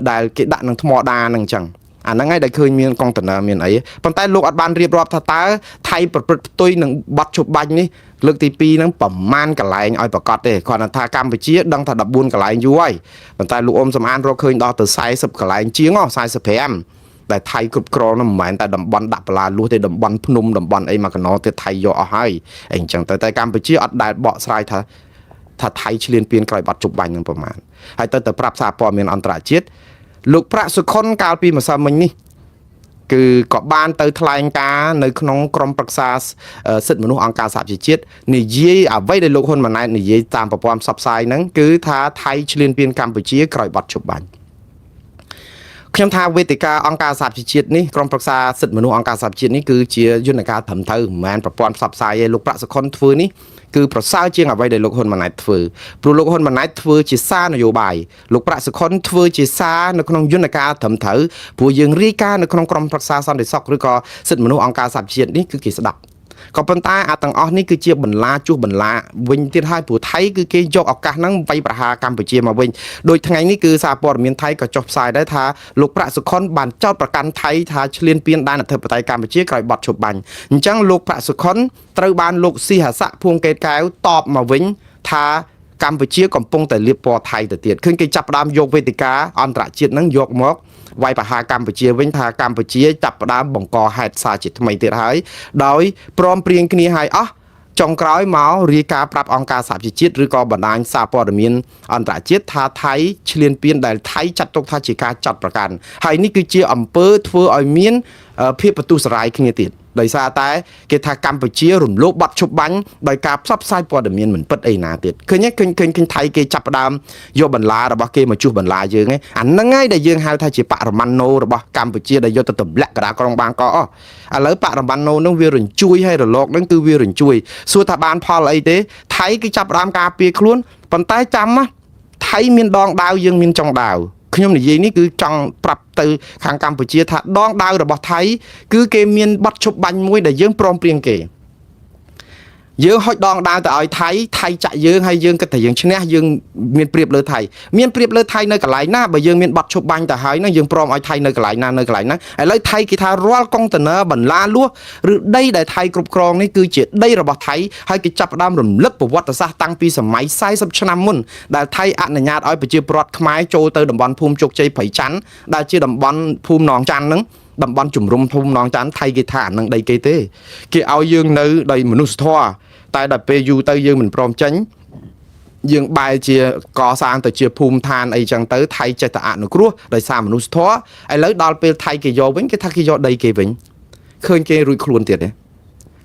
ដែលគេដាក់នឹងថ្មដាហ្នឹងអញ្ចឹងអាហ្នឹងហើយដែលឃើញមានកុងតឺន័រមានអីប៉ុន្តែលោកអត់បានរៀបរាប់ថាតើថៃប្រព្រឹត្តផ្ទុយនឹងបាត់ជប់បាញ់នេះលើកទី2ហ្នឹងប្រមាណកន្លែងឲ្យប្រកាសទេគាត់ថាកម្ពុជាដឹងថា14កន្លែងយូរហើយប៉ុន្តែលោកអ៊ុំសំអានរកឃើញដល់ទៅ40កន្លែងជាង45តែថៃគ្រប់គ្រងនោះមិនមែនតែតំបន់ដាក់បន្លាលួសទេតំបន់ភ្នំតំបន់អីមកកណោទៀតថៃយកអស់ហើយអញ្ចឹងតែកម្ពុជាអត់ដែលបកស្រាយថាថៃឈ្លានពានក្រោយបាត់ជប់បាញ់នឹងប្រមាណហើយទៅប្រាប់សារព័ត៌មានអន្តរជាតិលោកប្រាក់សុខុនកាលពីម្សិលមិញនេះគឺក៏បានទៅថ្លែងការណ៍នៅក្នុងក្រុមប្រឹក្សាសិទ្ធិមនុស្សអង្គការសហប្រជាជាតិនិយាយអ្វីដែលលោកហ៊ុនម៉ាណែតនិយាយតាមប្រព័ន្ធផ្សព្វផ្សាយហ្នឹងគឺថាថៃឈ្លានពានកម្ពុជាក្រោយបាត់ជប់បាញ់ខ្ញុំថាវេទិកាអង្គការសហប្រជាជាតិនេះក្រុមប្រឹក្សាសិទ្ធិមនុស្សអង្គការសហប្រជាជាតិនេះគឺជាយន្តការត្រឹមត្រូវមិនមែនប្រព័ន្ធផ្សព្វផ្សាយទេលោកប្រាក់សុខុនធ្វើនេះគឺប្រសើរជាងអ្វីដែលលោកហ៊ុនម៉ាណែតធ្វើព្រោះលោកហ៊ុនម៉ាណែតធ្វើជាសារនយោបាយលោកប្រាក់សុខុនធ្វើជាសារនៅក្នុងយន្តការត្រឹមត្រូវព្រោះយើងរាយការណ៍នៅក្នុងក្រុមប្រឹក្សាសន្តិសុខឬក៏សិទ្ធិមនុស្សអង្គការសហប្រជាជាតិនេះគឺគេស្ដាប់ក៏ប៉ុន្តែអាទាំងអស់នេះគឺជាបន្លាជួសបន្លាវិញទៀតហើយព្រោះថៃគឺគេយកឱកាសហ្នឹងវាយប្រហារកម្ពុជាមកវិញដោយថ្ងៃនេះគឺសារព័ត៌មានថៃក៏ចុះផ្សាយដែរថាលោកប្រាក់សុខុនបានចោទប្រកាន់ថៃថាឈ្លានពានដែនអធិបតេយ្យកម្ពុជាក្រោយបទឈប់បាញ់អញ្ចឹងលោកប្រាក់សុខុនត្រូវបានលោកស៊ីហស័កភួងកេតកែវតបមកវិញថាកម្ពុជាកំពុងតែលាបពណ៌ថៃទៅទៀតឃើញគេចាប់ផ្ដើមយកវេទិកាអន្តរជាតិហ្នឹងយកមកវាយប្រហារកម្ពុជាវិញថាកម្ពុជាចាប់ផ្ដើមបង្កហេតុសារជាថ្មីទៀតហើយដោយព្រមព្រៀងគ្នាហើយអស់ចុងក្រោយមករាយការណ៍ប្រាប់អង្គការសហប្រជាជាតិឬក៏បណ្ដាញសារព័ត៌មានអន្តរជាតិថាថៃឈ្លានពានដែលថៃចាត់ទុកថាជាការចាត់ប្រកាន់ហើយនេះគឺជាអំពើធ្វើឲ្យមាន ភាពបន្ទុះសារាយគ្នាទៀតដោយសារតែគេថាកម្ពុជារំលោភបទឈប់បាញ់ដោយការផ្សព្វផ្សាយព័ត៌មានមិនពិតអីណាទៀតឃើញថៃគេចាប់ផ្ដើមយកបន្លារបស់គេមកជួសបន្លាយើងឯអាហ្នឹងហើយដែលយើងហៅថាជាបរិមាណូរបស់កម្ពុជាដែលយកទៅទម្លាក់កណ្ដាលក្រុងបាងកកឥឡូវបរិមាណូហ្នឹងវារញ្ជួយហើយរលកហ្នឹងគឺវារញ្ជួយសួរថាបានផលអីទេថៃគេចាប់ផ្ដើមការពារខ្លួនប៉ុន្តែចាំណាថៃមានដងដាវយើងមានចុងដាវខ្ញុំនិយាយនេះគឺចង់ប្រាប់ទៅខាងកម្ពុជាថាដងដាវរបស់ថៃគឺគេមានបទឈប់បាញ់មួយដែលយើងព្រមព្រៀងគេយើងហុចដងដាវទៅឲ្យថៃចាក់យើងហើយយើងគិតថាយើងឈ្នះយើងមានប្រៀបលើថៃមានប្រៀបលើថៃនៅកន្លែងណាបើយើងមានបទឈប់បាញ់ទៅហើយហ្នឹងយើងព្រមឲ្យថៃនៅកន្លែងណាឥឡូវថៃគេថារាល់កុងតឺន័របន្លាលួសឬដីដែលថៃគ្រប់គ្រងនេះគឺជាដីរបស់ថៃហើយគេចាប់ផ្ដើមរំលឹកប្រវត្តិសាស្ត្រតាំងពីសម័យ40ឆ្នាំមុនដែលថៃអនុញ្ញាតឲ្យប្រជាពលរដ្ឋខ្មែរចូលទៅតំបន់ភូមិជោគជ័យព្រៃច័ន្ទដែលជាតំបន់ភូមិនងច័ន្ទហ្នឹងតំបន់ជំរំភូមិនងច័ន្ទថៃគេថាអានឹងដីគេទេគេឲ្យយើងនៅដោយមនុស្សធម៌តែដល់ពេលយូរទៅយើងមិនព្រមចេញយើងបែរជាកសាងទៅជាភូមិឋានអីចឹងទៅថៃចេះតែអនុគ្រោះដោយសារមនុស្សធម៌ឥឡូវដល់ពេលថៃគេយកវិញគេថាគេយកដីគេវិញឃើញគេរួចខ្លួនទៀតទេ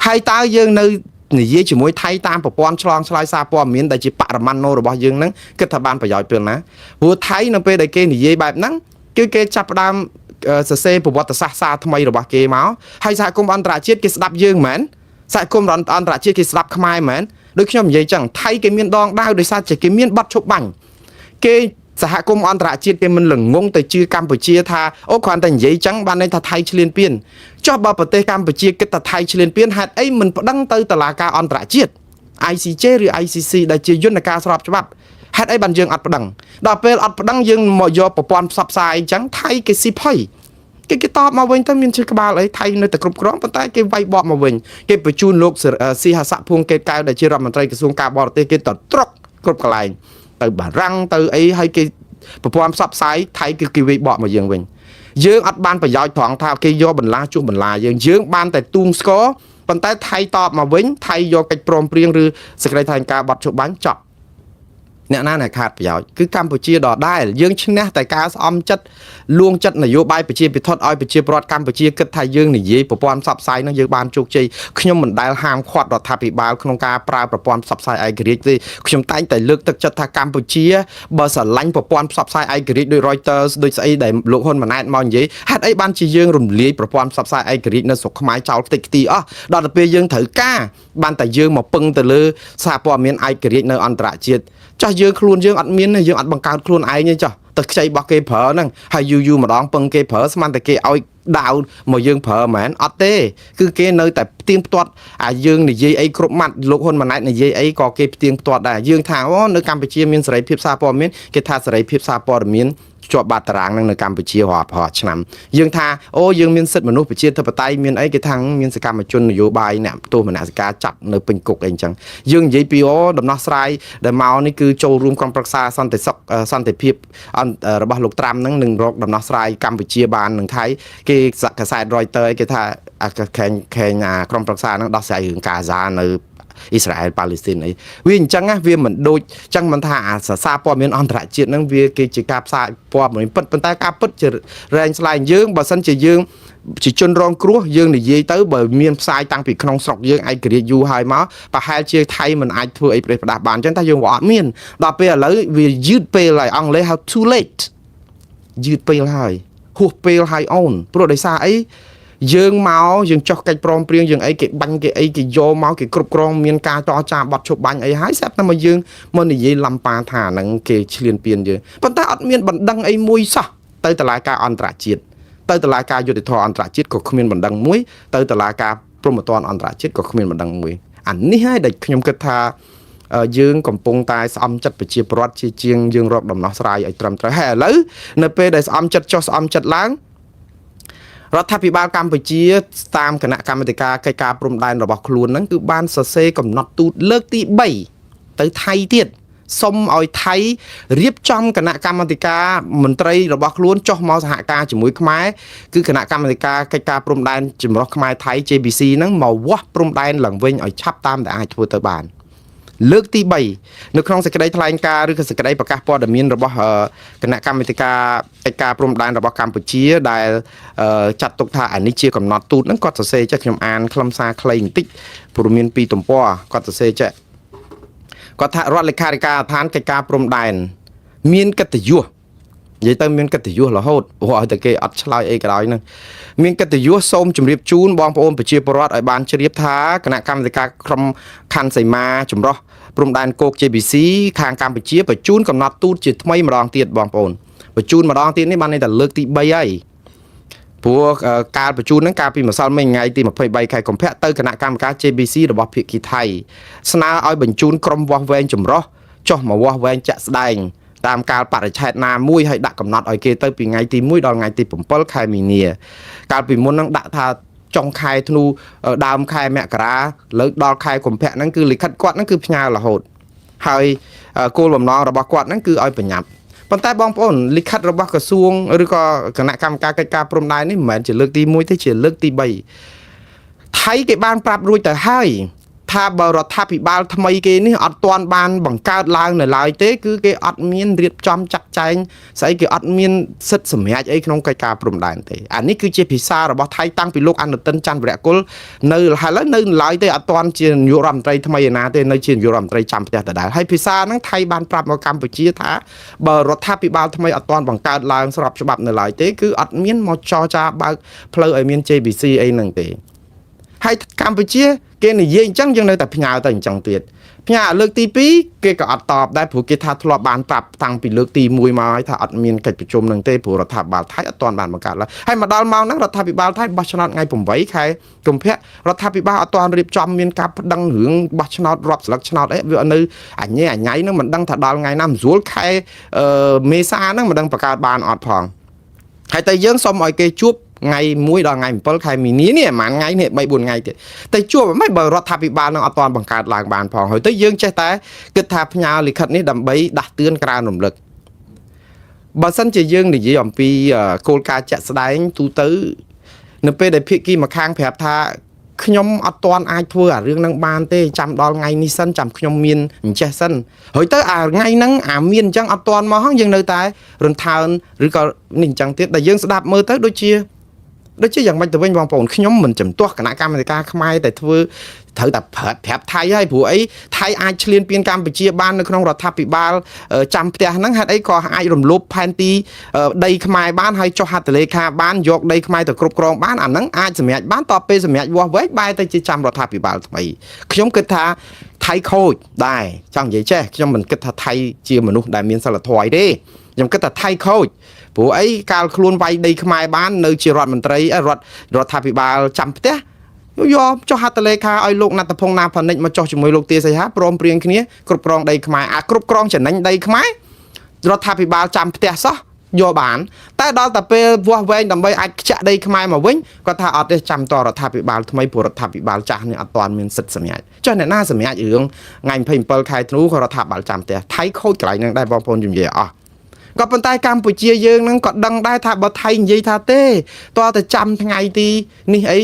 ហើយតើយើងនៅនិយាយជាមួយថៃតាមប្រព័ន្ធឆ្លងឆ្លើយសារព័ត៌មានដែលជាបរិមាណូរបស់យើងហ្នឹងគិតថាបានប្រយោជន៍ពេលណាព្រោះថៃនៅពេលដែលគេនិយាយបែបហ្នឹងគឺគេចាប់ផ្ដើមសរសេរប្រវត្តិសាស្ត្រសារថ្មីរបស់គេមកហើយសហគមន៍អន្តរជាតិគេស្ដាប់យើងមែនសហគមន៍អន្តរជាតិគេស្ដាប់ខ្មែរមែនដូចខ្ញុំនិយាយចឹងថៃគេមានដងដាវដោយសារតែគេមានបទឈប់បាញ់គេសហគមន៍អន្តរជាតិគេមិនល្ងងទៅជឿកម្ពុជាថាអូគ្រាន់តែនិយាយចឹងបានន័យថាថៃឈ្លានពានចុះបើប្រទេសកម្ពុជាគិតថាថៃឈ្លានពានហេតុអីមិនប្តឹងទៅតុលាការអន្តរជាតិ ICJ ឬ ICC ដែលជាយន្តការស្របច្បាប់ហេតុអីបានយើងអត់ប្តឹងដល់ពេលអត់ប្តឹងយើងមកយកប្រព័ន្ធផ្សព្វផ្សាយអញ្ចឹងថៃគេស៊ីផុយគេតបមកវិញទៅមានជើងក្បាលអីថៃនៅតែគ្រប់គ្រងប៉ុន្តែគេវាយបកមកវិញគេបញ្ជូនលោកស៊ីហាស័កភួងកេតកៅដែលជារដ្ឋមន្ត្រីក្រសួងការបរទេសគេទៅត្រុកគ្រប់កន្លែងទៅបារាំងទៅអីហើយគេប្រព័ន្ធផ្សព្វផ្សាយថៃគឺគេវាយបកមកយើងវិញយើងអត់បានប្រយោជន៍ត្រង់ថាគេយកបន្លាជួសបន្លាយើងបានតែទូងស្គរប៉ុន្តែថៃតបមកវិញថៃយកកិច្ចព្រមព្រៀងឬសេចក្តីថ្លែងការណ៍បទឈប់បាញ់ចប់អ្នកណាខាតប្រយោជន៍គឺកម្ពុជាដដែលយើងឈ្នះតែការស្អំចិត្តលួងចិត្តនយោបាយប្រជាពិធឲ្យប្រជាពលរដ្ឋកម្ពុជាគិតថាយើងនិយាយប្រព័ន្ធផ្សព្វផ្សាយនឹងយើងបានជោគជ័យខ្ញុំមិនដែលហាមឃាត់រដ្ឋាភិបាលក្នុងការប្រើប្រព័ន្ធផ្សព្វផ្សាយឯករាជ្យទេខ្ញុំតែងតែលើកទឹកចិត្តថាកម្ពុជាបើស្រឡាញ់ប្រព័ន្ធផ្សព្វផ្សាយឯករាជ្យដោយ Reuters ដូចស្អីដែលលោកហ៊ុនម៉ាណែតមកនិយាយហេតុអីបានជាយើងរំលាយប្រព័ន្ធផ្សព្វផ្សាយឯករាជ្យនៅស្រុកខ្មែរចោលខ្ទេចខ្ទីអស់ដល់ទៅពេលយើងត្រូវការបានតែយើងមកពឹងទៅលើសារព័ត៌មានឯករាជ្យនៅអន្តរជាតិចាស់យើងខ្លួនយើងអត់មានយើងអត់បង្កើតខ្លួនឯងទេចាស់ទៅខ្ចីរបស់គេប្រើហ្នឹងហើយយូរម្ដងពឹងគេប្រើស្មានតែគេឲ្យដាវមកយើងប្រើមែនអត់ទេគឺគេនៅតែផ្ទៀងផ្ទាត់យើងនិយាយអីគ្រប់ម៉ាត់លោកហ៊ុនម៉ាណែតនិយាយអីក៏គេផ្ទៀងផ្ទាត់ដែរយើងថាអូនៅកម្ពុជាមានសេរីភាពសារព័ត៌មានគេថាសេរីភាពសារព័ត៌មានជាប់បាតតារាងនឹងនៅកម្ពុជារាប់ឆ្នាំយើងថាអូយើងមានសិទ្ធិមនុស្សប្រជាធិបតេយ្យមានអីគេថាមានសកម្មជននយោបាយអ្នកទោសមនសិការចាប់នៅពេញគុកអីអញ្ចឹងយើងនិយាយពីអូដំណោះស្រាយដែលមកនេះគឺចូលរួមក្រុមប្រឹក្សាសន្តិសុខសន្តិភាពរបស់លោកត្រាំហ្នឹងនឹងរកដំណោះស្រាយកម្ពុជាបាននឹងថៃគេកាសែត Reuters គេថាខេងក្រុមប្រឹក្សាហ្នឹងដោះស្រាយរឿងកាហ្សានៅអ៊ីស្រាអែលប៉ាឡេស្ទីនអីវាអញ្ចឹងវាមិនដូចអញ្ចឹងមិនថាសារព័ត៌មានអន្តរជាតិហ្នឹងវាគេជាការផ្សាយព័ត៌មានពិតប៉ុន្តែការពិតជារែងស្លែងយើងបើសិនជាយើងជាជនរងគ្រោះយើងនិយាយទៅបើមានផ្សាយតាំងពីក្នុងស្រុកយើងឯករាជ្យយូរហើយមកប្រហែលជាថៃមិនអាចធ្វើអីប្រេះផ្ដាស់បានអញ្ចឹងតែយើងក៏អត់មានដល់ពេលឥឡូវវាយឺតពេលហើយអង់គ្លេសហៅ too late យឺតពេលហើយហួសពេលហើយអូនព្រោះដោយសារអីយើងមកយើងចោះកិច្ចព្រមព្រៀងយើងអីគេបាញ់គេអីគេយកមកគេគ្រប់គ្រងមានការចរចាបត់ឈប់បាញ់អីហើយស្រាប់តែមកយើងមកនិយាយលំប៉ាថាហ្នឹងគេឈ្លានពានយើងប៉ុន្តែអត់មានបណ្ដឹងអីមួយសោះទៅតុលាការអន្តរជាតិទៅតុលាការយុត្តិធម៌អន្តរជាតិក៏គ្មានបណ្ដឹងមួយទៅតុលាការព្រហ្មទណ្ឌអន្តរជាតិក៏គ្មានបណ្ដឹងមួយអានេះហើយដែលខ្ញុំគិតថាយើងកំពុងតែស្អំចិត្តប្រជាពលរដ្ឋជាជាងយើងរកដំណោះស្រាយឲ្យត្រឹមត្រូវហើយឥឡូវនៅពេលដែលស្អំចិត្តចុះស្អំចិត្តឡើងរដ្ឋាភិបាលកម្ពុជាតាមគណៈកម្មាធិការកិច្ចការព្រំដែនរបស់ខ្លួនហ្នឹងគឺបានសរសេរកំណត់ទូតលើកទី3ទៅថៃទៀតសុំឲ្យថៃរៀបចំគណៈកម្មាធិការមន្ត្រីរបស់ខ្លួនចុះមកសហការជាមួយខ្មែរគឺគណៈកម្មាធិការកិច្ចការព្រំដែនចម្រុះខ្មែរថៃ JBC ហ្នឹងមកវាស់ព្រំដែនឡើងវិញឲ្យឆាប់តាមដែលអាចធ្វើទៅបាន លើកទី3នៅក្នុងសេចក្តីថ្លែងការណ៍ឬក៏សេចក្តីប្រកាសព័ត៌មានរបស់គណៈកម្មាធិការកិច្ចការព្រំដែនរបស់កម្ពុជាដែលចាត់ទុកថាអានេះជាកំណត់ទូតហ្នឹងគាត់សរសេរចេះខ្ញុំអានខ្លឹមសារខ្លីបន្តិចព្រោះមាន2ទំព័រគាត់សរសេរចេះគាត់ថារដ្ឋលេខាធិការដ្ឋានកិច្ចការព្រំដែនមានកិត្តិយសនិយាយទៅមានកិត្តិយសរហូតឲ្យតែគេអត់ឆ្លើយអីក៏ដោយហ្នឹងមានកិត្តិយសសូមជម្រាបជូនបងប្អូនប្រជាពលរដ្ឋឲ្យបានជ្រាបថាគណៈកម្មាធិការក្រុមខណ្ឌសីមាចម្រុះព្រំដែនគោក JBC ខាងកម្ពុជាបញ្ជូនកំណត់ទូតជាថ្មីម្ដងទៀតបងប្អូនបញ្ជូនម្ដងទៀតនេះបានន័យថាលើកទី3ហើយព្រោះការបញ្ជូនហ្នឹងកាលពីម្សិលមិញថ្ងៃទី23ខែកុម្ភៈទៅគណៈកម្មការ JBC របស់ភាគីថៃស្នើឲ្យបញ្ជូនក្រុមវាស់វែងចម្រុះចុះមកវាស់វែងចាក់ស្ដែងតាមកាលបរិច្ឆេទណាមួយឲ្យដាក់កំណត់ឲ្យគេទៅពីថ្ងៃទី1ដល់ថ្ងៃទី7ខែមីនាកាលពីមុនហ្នឹងដាក់ថាចុងខែធ្នូដើមខែមករាលើដល់ខែកុម្ភៈហ្នឹងគឺលិខិតគាត់ហ្នឹងគឺផ្ញើរហូតហើយគោលបំណងរបស់គាត់ហ្នឹងគឺឲ្យប្រញាប់ប៉ុន្តែបងប្អូនលិខិតរបស់ក្រសួងឬក៏គណៈកម្មការកិច្ចការព្រំដែននេះមិនមែនជាលើកទី1ទេជាលើកទី3ថៃគេបានប្រាប់រួចទៅហើយថាបើរដ្ឋាភិបាលថ្មីគេនេះអត់ទាន់បានបង្កើតឡើងនៅឡើយទេគឺគេអត់មានរៀបចំចាត់ចែងស្អីគេអត់មានសិទ្ធិសម្រេចអីក្នុងកិច្ចការព្រំដែនទេអានេះគឺជាភាសារបស់ថៃតាំងពីលោកអនុទិនច័ន្ទវរៈគុលនៅហើយនៅឡើយទេអត់ទាន់ជានាយករដ្ឋមន្ត្រីថ្មីឯណាទេនៅជានាយករដ្ឋមន្ត្រីចាំផ្ទះដដែលហើយភាសាហ្នឹងថៃបានប្រាប់មកកម្ពុជាថាបើរដ្ឋាភិបាលថ្មីអត់ទាន់បង្កើតឡើងស្របច្បាប់នៅឡើយទេគឺអត់មានមកចរចាបើកផ្លូវឲ្យមាន JBC អីហ្នឹងទេហើយកម្ពុជាគេនិយាយអញ្ចឹងយើងនៅតែផ្ញើទៅអញ្ចឹងទៀតផ្ញើលើកទី2គេក៏អត់តបដែរព្រោះគេថាធ្លាប់បានប្រាប់តាំងពីលើកទី1មកហើយថាអត់មានកិច្ចប្រជុំនឹងទេព្រោះរដ្ឋាភិបាលថៃអត់ទាន់បានបង្កើតឡើយហើយមកដល់ម៉ោងហ្នឹងរដ្ឋាភិបាលថៃបោះឆ្នោតថ្ងៃ8ខែកុម្ភៈរដ្ឋាភិបាលអត់ទាន់រៀបចំមានការប្តឹងរឿងបោះឆ្នោតរាប់ស្លឹកឆ្នោតអីវានៅអញញ៉ៃហ្នឹងមិនដឹងថាដល់ថ្ងៃណាមិនស្រួលខែមេសាហ្នឹងមិនដឹងបង្កើតបានអត់ផងហើយតែយើងសុំឲ្យគេជួបថ្ងៃ1ដល់ថ្ងៃ7ខែមីនានេះប្រហែលថ្ងៃនេះ3 4ថ្ងៃទៀតតែជួបមិនបើរដ្ឋាភិបាលនឹងអត់ទាន់បង្កើតឡើងបានផងហើយទៅយើងចេះតែគិតថាផ្ញើលិខិតនេះដើម្បីដាស់តឿនក្រើនរំលឹកបើសិនជាយើងនិយាយអំពីគោលការណ៍ជាក់ស្ដែងទូទៅនៅពេលដែលភាគីម្ខាងប្រាប់ថាខ្ញុំអត់ទាន់អាចធ្វើអារឿងហ្នឹងបានទេចាំដល់ថ្ងៃនេះសិនចាំខ្ញុំមានអញ្ចេះសិនហើយទៅអាថ្ងៃហ្នឹងអាមានអញ្ចឹងអត់ទាន់មកហ្នឹងយើងនៅតែរន្ធើនឬក៏នេះអញ្ចឹងទៀតដែលយើងស្ដាប់មើលទៅដូចជាយ៉ាងម៉េចទៅវិញបងប្អូនខ្ញុំមិនចំទាស់គណៈកម្មាធិការខ្មែរតែធ្វើត្រូវតែប្រាប់ថៃហើយព្រោះអីថៃអាចឈ្លានពានកម្ពុជាបាននៅក្នុងរដ្ឋាភិបាលចាំផ្ទះហ្នឹងហេតុអីក៏អាចរំលោភផែនទីដីខ្មែរបានហើយចុះហត្ថលេខាបានយកដីខ្មែរទៅគ្រប់គ្រងបានអាហ្នឹងអាចសម្រេចបានតទៅពេលសម្រេចវាស់វែងបែរទៅជាចាំរដ្ឋាភិបាលថ្មីខ្ញុំគិតថាថៃខូចដែរចង់និយាយចេះខ្ញុំមិនគិតថាថៃជាមនុស្សដែលមានសិលធម៌ទេខ្ញុំគិតថាថៃខូចព្រោះអីកាលខ្លួនវាយដីខ្មែរបាននៅជារដ្ឋមន្ត្រីរដ្ឋាភិបាលចាំផ្ទះយកចុះហត្ថលេខាឲ្យលោកណត្តភុងណាផានិចមកចុះជាមួយលោកទាសីហាព្រមព្រៀងគ្នាគ្រប់គ្រងដីខ្មែរអាគ្រប់គ្រងចំណេញដីខ្មែររដ្ឋាភិបាលចាំផ្ទះសោះយកបានតែដល់តែពេលវាស់វែងដើម្បីអាចខ្ចាក់ដីខ្មែរមកវិញគាត់ថាអត់ទេចាំតរដ្ឋាភិបាលថ្មីព្រោះរដ្ឋាភិបាលចាស់នេះអត់ទាន់មានសិទ្ធិសម្រេចចុះអ្នកណាសម្រេចរឿងថ្ងៃ27ខែធ្នូក៏រដ្ឋាភិបាលចាំផ្ទះថៃខូចកន្លែងហ្នឹងដែរបងប្អូនជំរាបអស់ក៏ប៉ុន្តែកម្ពុជាយើងហ្នឹងក៏ដឹងដែរថាបើថៃនិយាយថាទេតើតែចាំថ្ងៃទីនេះអី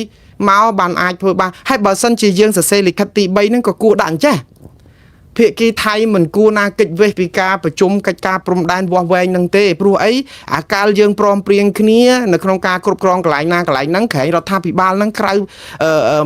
មកបានអាចធ្វើបានហើយបើសិនជាយើងសរសេរលិខិតទី3ហ្នឹងក៏គួរដាក់អញ្ចេះភាគីថៃមិនគួរណាកិច្ចវេះពីការប្រជុំកិច្ចការព្រំដែនវាស់វែងនឹងទេព្រោះអីអាកាលយើងព្រមព្រៀងគ្នានៅក្នុងការគ្រប់គ្រងកន្លែងណាកន្លែងហ្នឹងក្រែងរដ្ឋាភិបាលហ្នឹងក្រៅ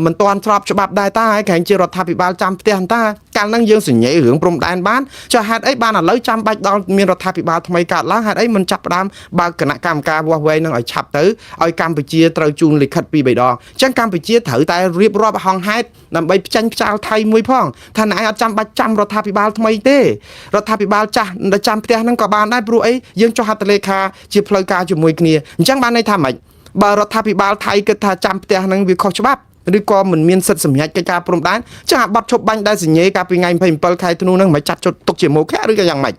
មិនទាន់ស្របច្បាប់ដែរតាហើយក្រែងជារដ្ឋាភិបាលចាំផ្ទះតាកាលហ្នឹងយើងសញ្ញេរឿងព្រំដែនបានចុះហេតុអីបានឥឡូវចាំបាច់ដល់មានរដ្ឋាភិបាលថ្មីកើតឡើងហេតុអីមិនចាប់ផ្ដើមបើកគណៈកម្មការវាស់វែងហ្នឹងឲ្យឆាប់ទៅឲ្យកម្ពុជាត្រូវជូនលិខិត2 3ដងអញ្ចឹងកម្ពុជាត្រូវតែរៀបរាប់ហង្ហេតុដើម្បីផ្ចាញ់ផ្ចាលថៃមួយផងថាណែអត់ចាំបាច់ចាំរដ្ឋាភិបាលថ្មីទេរដ្ឋាភិបាលចាស់ដែលចាំផ្ទះហ្នឹងក៏បានដែរព្រោះអីយើងចុះហត្ថលេខាជាផ្លូវការជាមួយគ្នាអញ្ចឹងបានន័យថាម៉េចបើរដ្ឋាភិបាលថៃគិតថាចាំផ្ទះហ្នឹងវាខុសច្បាប់ឬក៏មិនមានសិទ្ធិសម្រេចកិច្ចការព្រំដែនចឹងអាប័ណ្ណឈប់បាញ់ដែលសញ្ញេកាលពីថ្ងៃ27ខែធ្នូហ្នឹងមិនចាត់ទុកជាមោឃៈឬក៏យ៉ាងម៉េច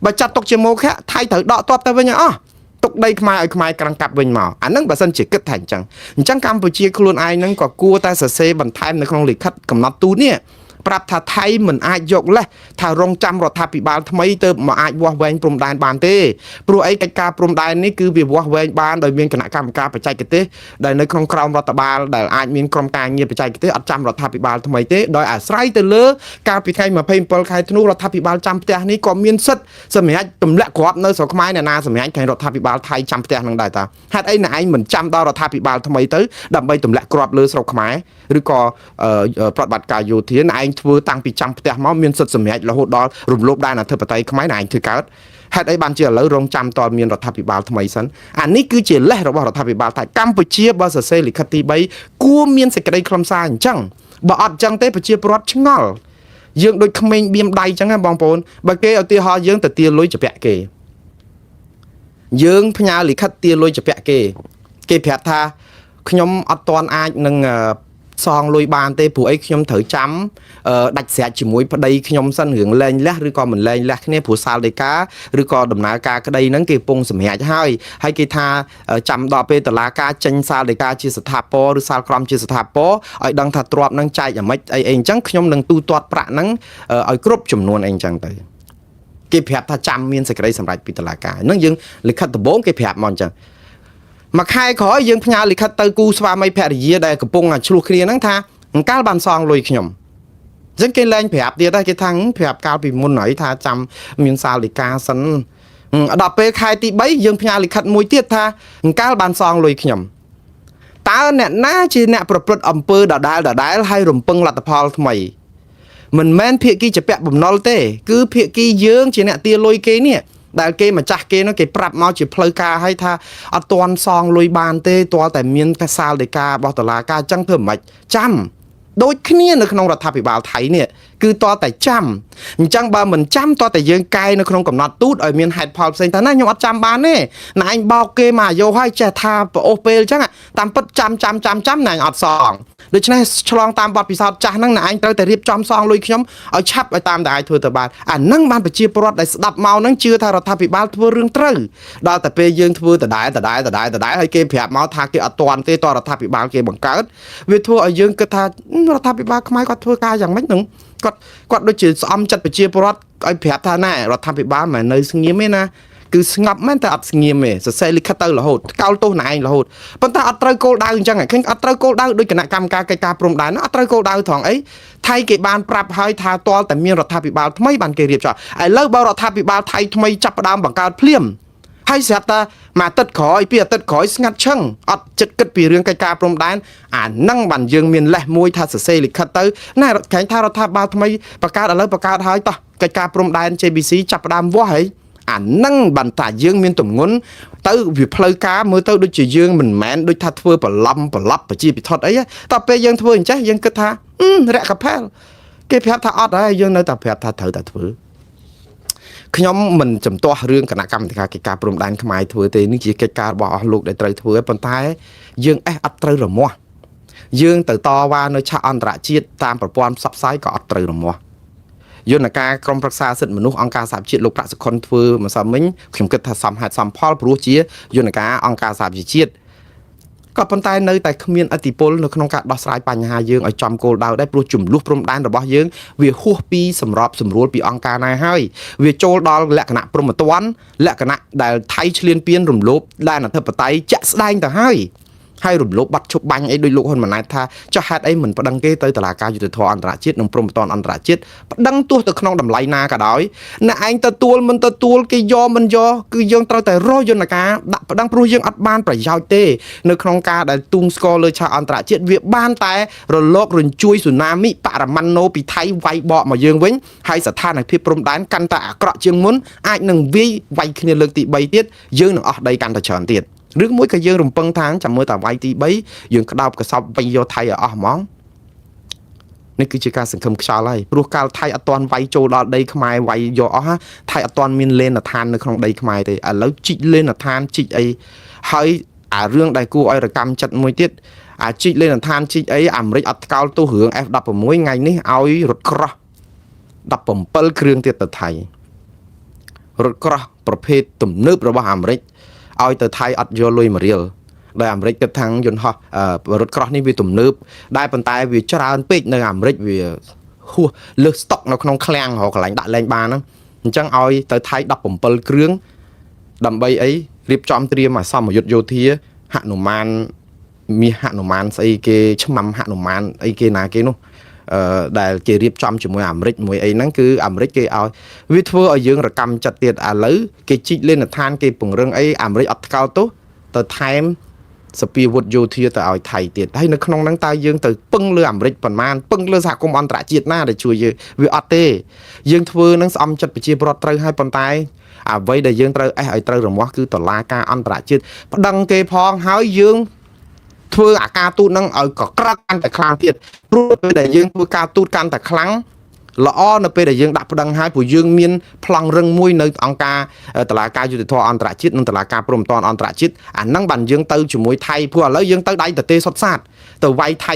បើចាត់ទុកជាមោឃៈថៃត្រូវដកទ័ពទៅវិញអស់ទុកដីខ្មែរឲ្យខ្មែរក្រាំងកាប់វិញមកអាហ្នឹងបើសិនជាគិតថាអញ្ចឹងកម្ពុជាខ្លួនឯងហ្នឹងក៏គួរតែសរសេរបន្ថែមនៅក្នុងលិខិតកំណត់ទូតនេះ ប្រាប់ថាថៃមិនអាចយកលេសថារងចាំរដ្ឋាភិបាលថ្មីទៅមកអាចវាស់វែងព្រំដែនបានទេព្រោះអីកិច្ចការព្រំដែននេះគឺវាវាស់វែងបានដោយមានគណៈកម្មការបច្ចេកទេសដែលនៅក្នុងក្រមរដ្ឋបាលដែលអាចមានក្រុមការងារបច្ចេកទេសអត់ចាំរដ្ឋាភិបាលថ្មីទេដោយអាស្រ័យទៅលើការពីថ្ងៃ27ខែធ្នូរដ្ឋាភិបាលចាំផ្ទះនេះក៏មានសិទ្ធិសម្រាប់ទម្លាក់គ្រាប់នៅស្រុកខ្មែរអ្នកណាសម្រាប់ខាងរដ្ឋាភិបាលថៃចាំផ្ទះនឹងដែរតាហេតុអីណែឯងមិនចាំដល់រដ្ឋាភិបាលថ្មីទៅដើម្បីទម្លាក់គ្រាប់លើស្រុកខ្មែរឬក៏ប្រតិបត្តិការយោធាណែឯងធ្វើតាំងពីចាំផ្ទះមកមានសិទ្ធិសម្រាប់រហូតដល់រំលោភដែនអធិបតេយ្យខ្មែរណែឯងធ្វើកើតហេតុអីបានជាឥឡូវរងចាំតលមានរដ្ឋាភិបាលថ្មីសិនអានេះគឺជាលេសរបស់រដ្ឋាភិបាលថៃកម្ពុជាបើសរសេរលិខិតទី3គួរមានសេចក្តីខ្លឹមសារអញ្ចឹងបើអត់អញ្ចឹងទេប្រជាពលរដ្ឋឆ្ងល់យើងដូចក្មេងបៀមដៃអញ្ចឹងណាបងប្អូនបើគេឧទាហរណ៍យើងទៅទាលុយចាក់គេយើងផ្ញើលិខិតទាលុយចាក់គេប្រាប់ថាខ្ញុំអត់ទាន់អាចនឹងសងលុយបានទេព្រោះអីខ្ញុំត្រូវចាំដាច់ស្រេចជាមួយប្តីខ្ញុំសិនរឿងលែងលះឬក៏មិនលែងលះគ្នាព្រោះសាលដីកាឬក៏ដំណើរការក្តីហ្នឹងគេពងសម្រាប់ហើយគេថាចាំដល់ពេលតុលាការចេញសាលដីកាជាស្ថាពរឬសាលក្រមជាស្ថាពរឲ្យដឹងថាទ្រព្យហ្នឹងចែកយ៉ាងម៉េចអីអញ្ចឹងខ្ញុំនឹងទូទាត់ប្រាក់ហ្នឹងឲ្យគ្រប់ចំនួនអីអញ្ចឹងទៅគេប្រាប់ថាចាំមានសេចក្តីសម្រេចពីតុលាការហ្នឹងយើងលិខិតដំបូងគេប្រាប់មកអញ្ចឹងមួយខែក្រោយយើងផ្ញើលិខិតទៅគូស្វាមីភរិយាដែលកំពុងឆ្លោះគ្នាហ្នឹងថាអង្កាលបានសងលុយខ្ញុំអញ្ចឹងគេលែងប្រាប់ទៀតដែរគេថាប្រាប់កាលពីមុនហើយថាចាំមានសាលដីកាសិនដល់ពេលខែទី3យើងផ្ញើលិខិតមួយទៀតថាអង្កាលបានសងលុយខ្ញុំតើអ្នកណាជាអ្នកប្រព្រឹត្តអំពើដដែលហើយរំពឹងលទ្ធផលថ្មីមិនមែនភាគីជាពាក់បំណុលទេគឺភាគីយើងជាអ្នកទាលុយគេនេះដែលគេម្ចាស់គេនោះគេប្រាប់មកជាផ្លូវការឲ្យថាអត់ទាន់សងលុយបានទេទាល់តែមានកាសាលដីការបស់តុលាការអញ្ចឹងធ្វើមិនចាំដូចគ្នានៅក្នុងរដ្ឋាភិបាលថៃនេះគឺតតែចាំអញ្ចឹងបើមិនចាំតតែយើងកែនៅក្នុងកំណត់ទូតឲ្យមានហេតុផលផ្សេងទៅណាខ្ញុំអត់ចាំបានទេណែឯងបោកគេមកអាយុហើយចេះថាប្អូសពេលអញ្ចឹងតាមពិតចាំណែឯងអត់សងដូច្នេះឆ្លងតាមបទពិសោធន៍ចាស់ហ្នឹងណែឯងត្រូវតែរៀបចំសងលុយខ្ញុំឲ្យឆាប់ឲ្យតាមដែលអាចធ្វើទៅបានអាហ្នឹងបានប្រជាពលរដ្ឋដែលស្ដាប់មកហ្នឹងជឿថារដ្ឋាភិបាលធ្វើរឿងត្រូវដល់តែពេលយើងធ្វើដដែលហើយគេប្រាប់មកថាគេអត់ទាន់ទេតរដ្ឋាភិបាលគេបង្កើតវាធ្វើឲ្យយើងគិតថារដ្ឋាភិបាលខ្មែរគាត់ធ្វើការយ៉ាងម៉េចហ្នឹងគាត់ដូចជាស្អំចិត្តប្រជាពលរដ្ឋឲ្យប្រាប់ថាណែរដ្ឋាភិបាលមិននៅស្ងៀមទេណាគឺស្ងប់មែនតែអត់ស្ងៀមទេសរសេរលិខិតទៅរហូតកោលទោសណែឯងរហូតប៉ុន្តែអត់ត្រូវគោលដៅអញ្ចឹងឃើញអត់ត្រូវគោលដៅដោយគណៈកម្មការកិច្ចការព្រំដែនអត់ត្រូវគោលដៅត្រង់អីថៃគេបានប្រាប់ហើយថាទាល់តែមានរដ្ឋាភិបាលថ្មីបានគេរៀបចំឥឡូវបើរដ្ឋាភិបាលថៃថ្មីចាប់ផ្ដើមបង្កើតភ្លាមហើយស្រាប់តែមួយអាទិត្យក្រោយពីអាទិត្យក្រោយស្ងាត់ឈឹងអត់ចិត្តគិតពីរឿងកិច្ចការព្រំដែនអាហ្នឹងបានយើងមានលេសមួយថាសរសេរលិខិតទៅណែក្រែងថារដ្ឋាភិបាលថ្មីបង្កើតឥឡូវបង្កើតហើយតោះកិច្ចការព្រំដែន JBC ចាប់ផ្ដើមវាស់ហើយអាហ្នឹងបានតាយើងមានទម្ងន់ទៅវាផ្លូវការមើលទៅដូចជាយើងមិនមែនដូចថាធ្វើប្រឡប់ប្រជាពិធដ្ឋអីតើពេលយើងធ្វើអញ្ចេះយើងគិតថារកកផែលគេប្រាប់ថាអត់ហើយយើងនៅតែប្រាប់ថាត្រូវតែធ្វើខ្ញុំមិនចំទាស់រឿងគណៈកម្មាធិការកិច្ចការព្រំដែនខ្មែរធ្វើទេនេះជាកិច្ចការរបស់អស់លោកដែលត្រូវធ្វើប៉ុន្តែយើងអត់ត្រូវរមាស់យើងទៅតវ៉ានៅឆាកអន្តរជាតិតាមប្រព័ន្ធផ្សព្វផ្សាយក៏អត់ត្រូវរមាស់យន្តការក្រមប្រឹក្សាសិទ្ធិមនុស្សអង្គការសហជីវជាតិលោកប្រាក់សុខុនធ្វើម្សិលមិញខ្ញុំគិតថាសមហេតុសមផលព្រោះជាយន្តការអង្គការសហជីវជាតិក៏ប៉ុន្តែនៅតែគ្មានឥទ្ធិពលនៅក្នុងការដោះស្រាយបញ្ហាយើងឲ្យចំគោលដៅដែរព្រោះចំនួនព្រំដែនរបស់យើងវាហួសពីសម្របសម្រួលពីអង្គការណាហើយវាចូលដល់លក្ខណៈព្រំប្រទានលក្ខណៈដែលថៃឈ្លានពានរំលោភដែនអធិបតេយ្យជាក់ស្ដែងទៅហើយរំលោភបាត់ឈប់បាញ់អីដោយលោកហ៊ុនម៉ាណែតថាចុះហេតុអីមិនប្តឹងគេទៅតុលាការយុត្តិធម៌អន្តរជាតិនិងព្រំប្រទានអន្តរជាតិប្តឹងទោះទៅក្នុងតម្លៃណាក៏ដោយអ្នកឯងទទួលមិនទទួលគេយកមិនយកគឺយើងត្រូវតែរកយន្តការដាក់ប្តឹងព្រោះយើងអត់បានប្រយោជន៍ទេនៅក្នុងការដែលទូងស្គរលើឆាកអន្តរជាតិវាបានតែរលករញ្ជួយស៊ូណាមីបរមាណូពីថៃវាយបកមកយើងវិញហើយស្ថានភាពព្រំដែនកាន់តែអាក្រក់ជាងមុនអាចនឹងវាយគ្នាលើកទី3ទៀតយើងនឹងអស់ដីកាន់តែច្រើនទៀតឬមួយក៏យើងរំពឹងថាចាំមើលតែវាយទី3យើងក្តោបកសោបវិញយកថៃឲ្យអស់ហ្មងនេះគឺជាការសង្ឃឹមខ្យល់ហើយព្រោះកាលថៃអត់ទាន់វាយចូលដល់ដីខ្មែរវាយយកអស់ថៃអត់ទាន់មានលេនដ្ឋាននៅក្នុងដីខ្មែរទេឥឡូវជីកលេនដ្ឋានជីកអីហើយអារឿងដែលគួរឲ្យរកម្មចិត្តមួយទៀតអាជីកលេនដ្ឋានជីកអីអាមេរិកអត់ថ្កោលទោសរឿង F16 ថ្ងៃនេះឲ្យរថក្រោះ17គ្រឿងទៀតទៅថៃរថក្រោះប្រភេទទំនើបរបស់អាមេរិកឲ្យទៅថៃអត់យកលុយ1រៀលដោយអាមេរិកគិតថាយន្តហោះរថក្រោះនេះវាទំនើបដែលប៉ុន្តែវាច្រើនពេកនៅអាមេរិកវា ហួសលើសស្តុកនៅក្នុងឃ្លាំងរកកន្លែងដាក់លេងបានហ្នឹងអញ្ចឹងឲ្យទៅថៃ17គ្រឿងដើម្បីអីរៀបចំត្រៀមអាសមយុទ្ធយោធាហនុមានមាសហនុមានស្អីគេឆ្មាំហនុមានអីគេណាគេនោះដែលគេរៀបចំជាមួយអាមេរិកមួយអីហ្នឹងគឺអាមេរិកគេឲ្យវាធ្វើឲ្យយើងរកម្មចិត្តទៀតឥឡូវគេជីកលេនដ្ឋានគេពង្រឹងអីអាមេរិកអត់ថ្កោលទោសទៅថែមសពាវុធយោធាទៅឲ្យថៃទៀតហើយនៅក្នុងហ្នឹងតើយើងទៅពឹងលើអាមេរិកប៉ុន្មានពឹងលើសហគមន៍អន្តរជាតិណាដែលជួយយើងវាអត់ទេយើងធ្វើនឹងស្អំចិត្តប្រជាពលរដ្ឋត្រូវហើយប៉ុន្តែអ្វីដែលយើងត្រូវឲ្យត្រូវរមាស់គឺតុលាការអន្តរជាតិប្តឹងគេផងហើយយើងធ្វើអាការទូតនឹងឲ្យកក្រិតកាន់តែខ្លាំងទៀតព្រោះពេលដែលយើងធ្វើការទូតកាន់តែខ្លាំងល្អនៅពេលដែលយើងដាក់ប្តឹងហើយព្រោះយើងមានប្លង់រឹងមួយនៅអង្គការតុលាការយុត្តិធម៌អន្តរជាតិនិងតុលាការព្រហ្មទណ្ឌអន្តរជាតិអាហ្នឹងបានយើងទៅជាមួយថៃព្រោះឥឡូវយើងទៅដៃតទេសុតសាតទៅវាយថៃ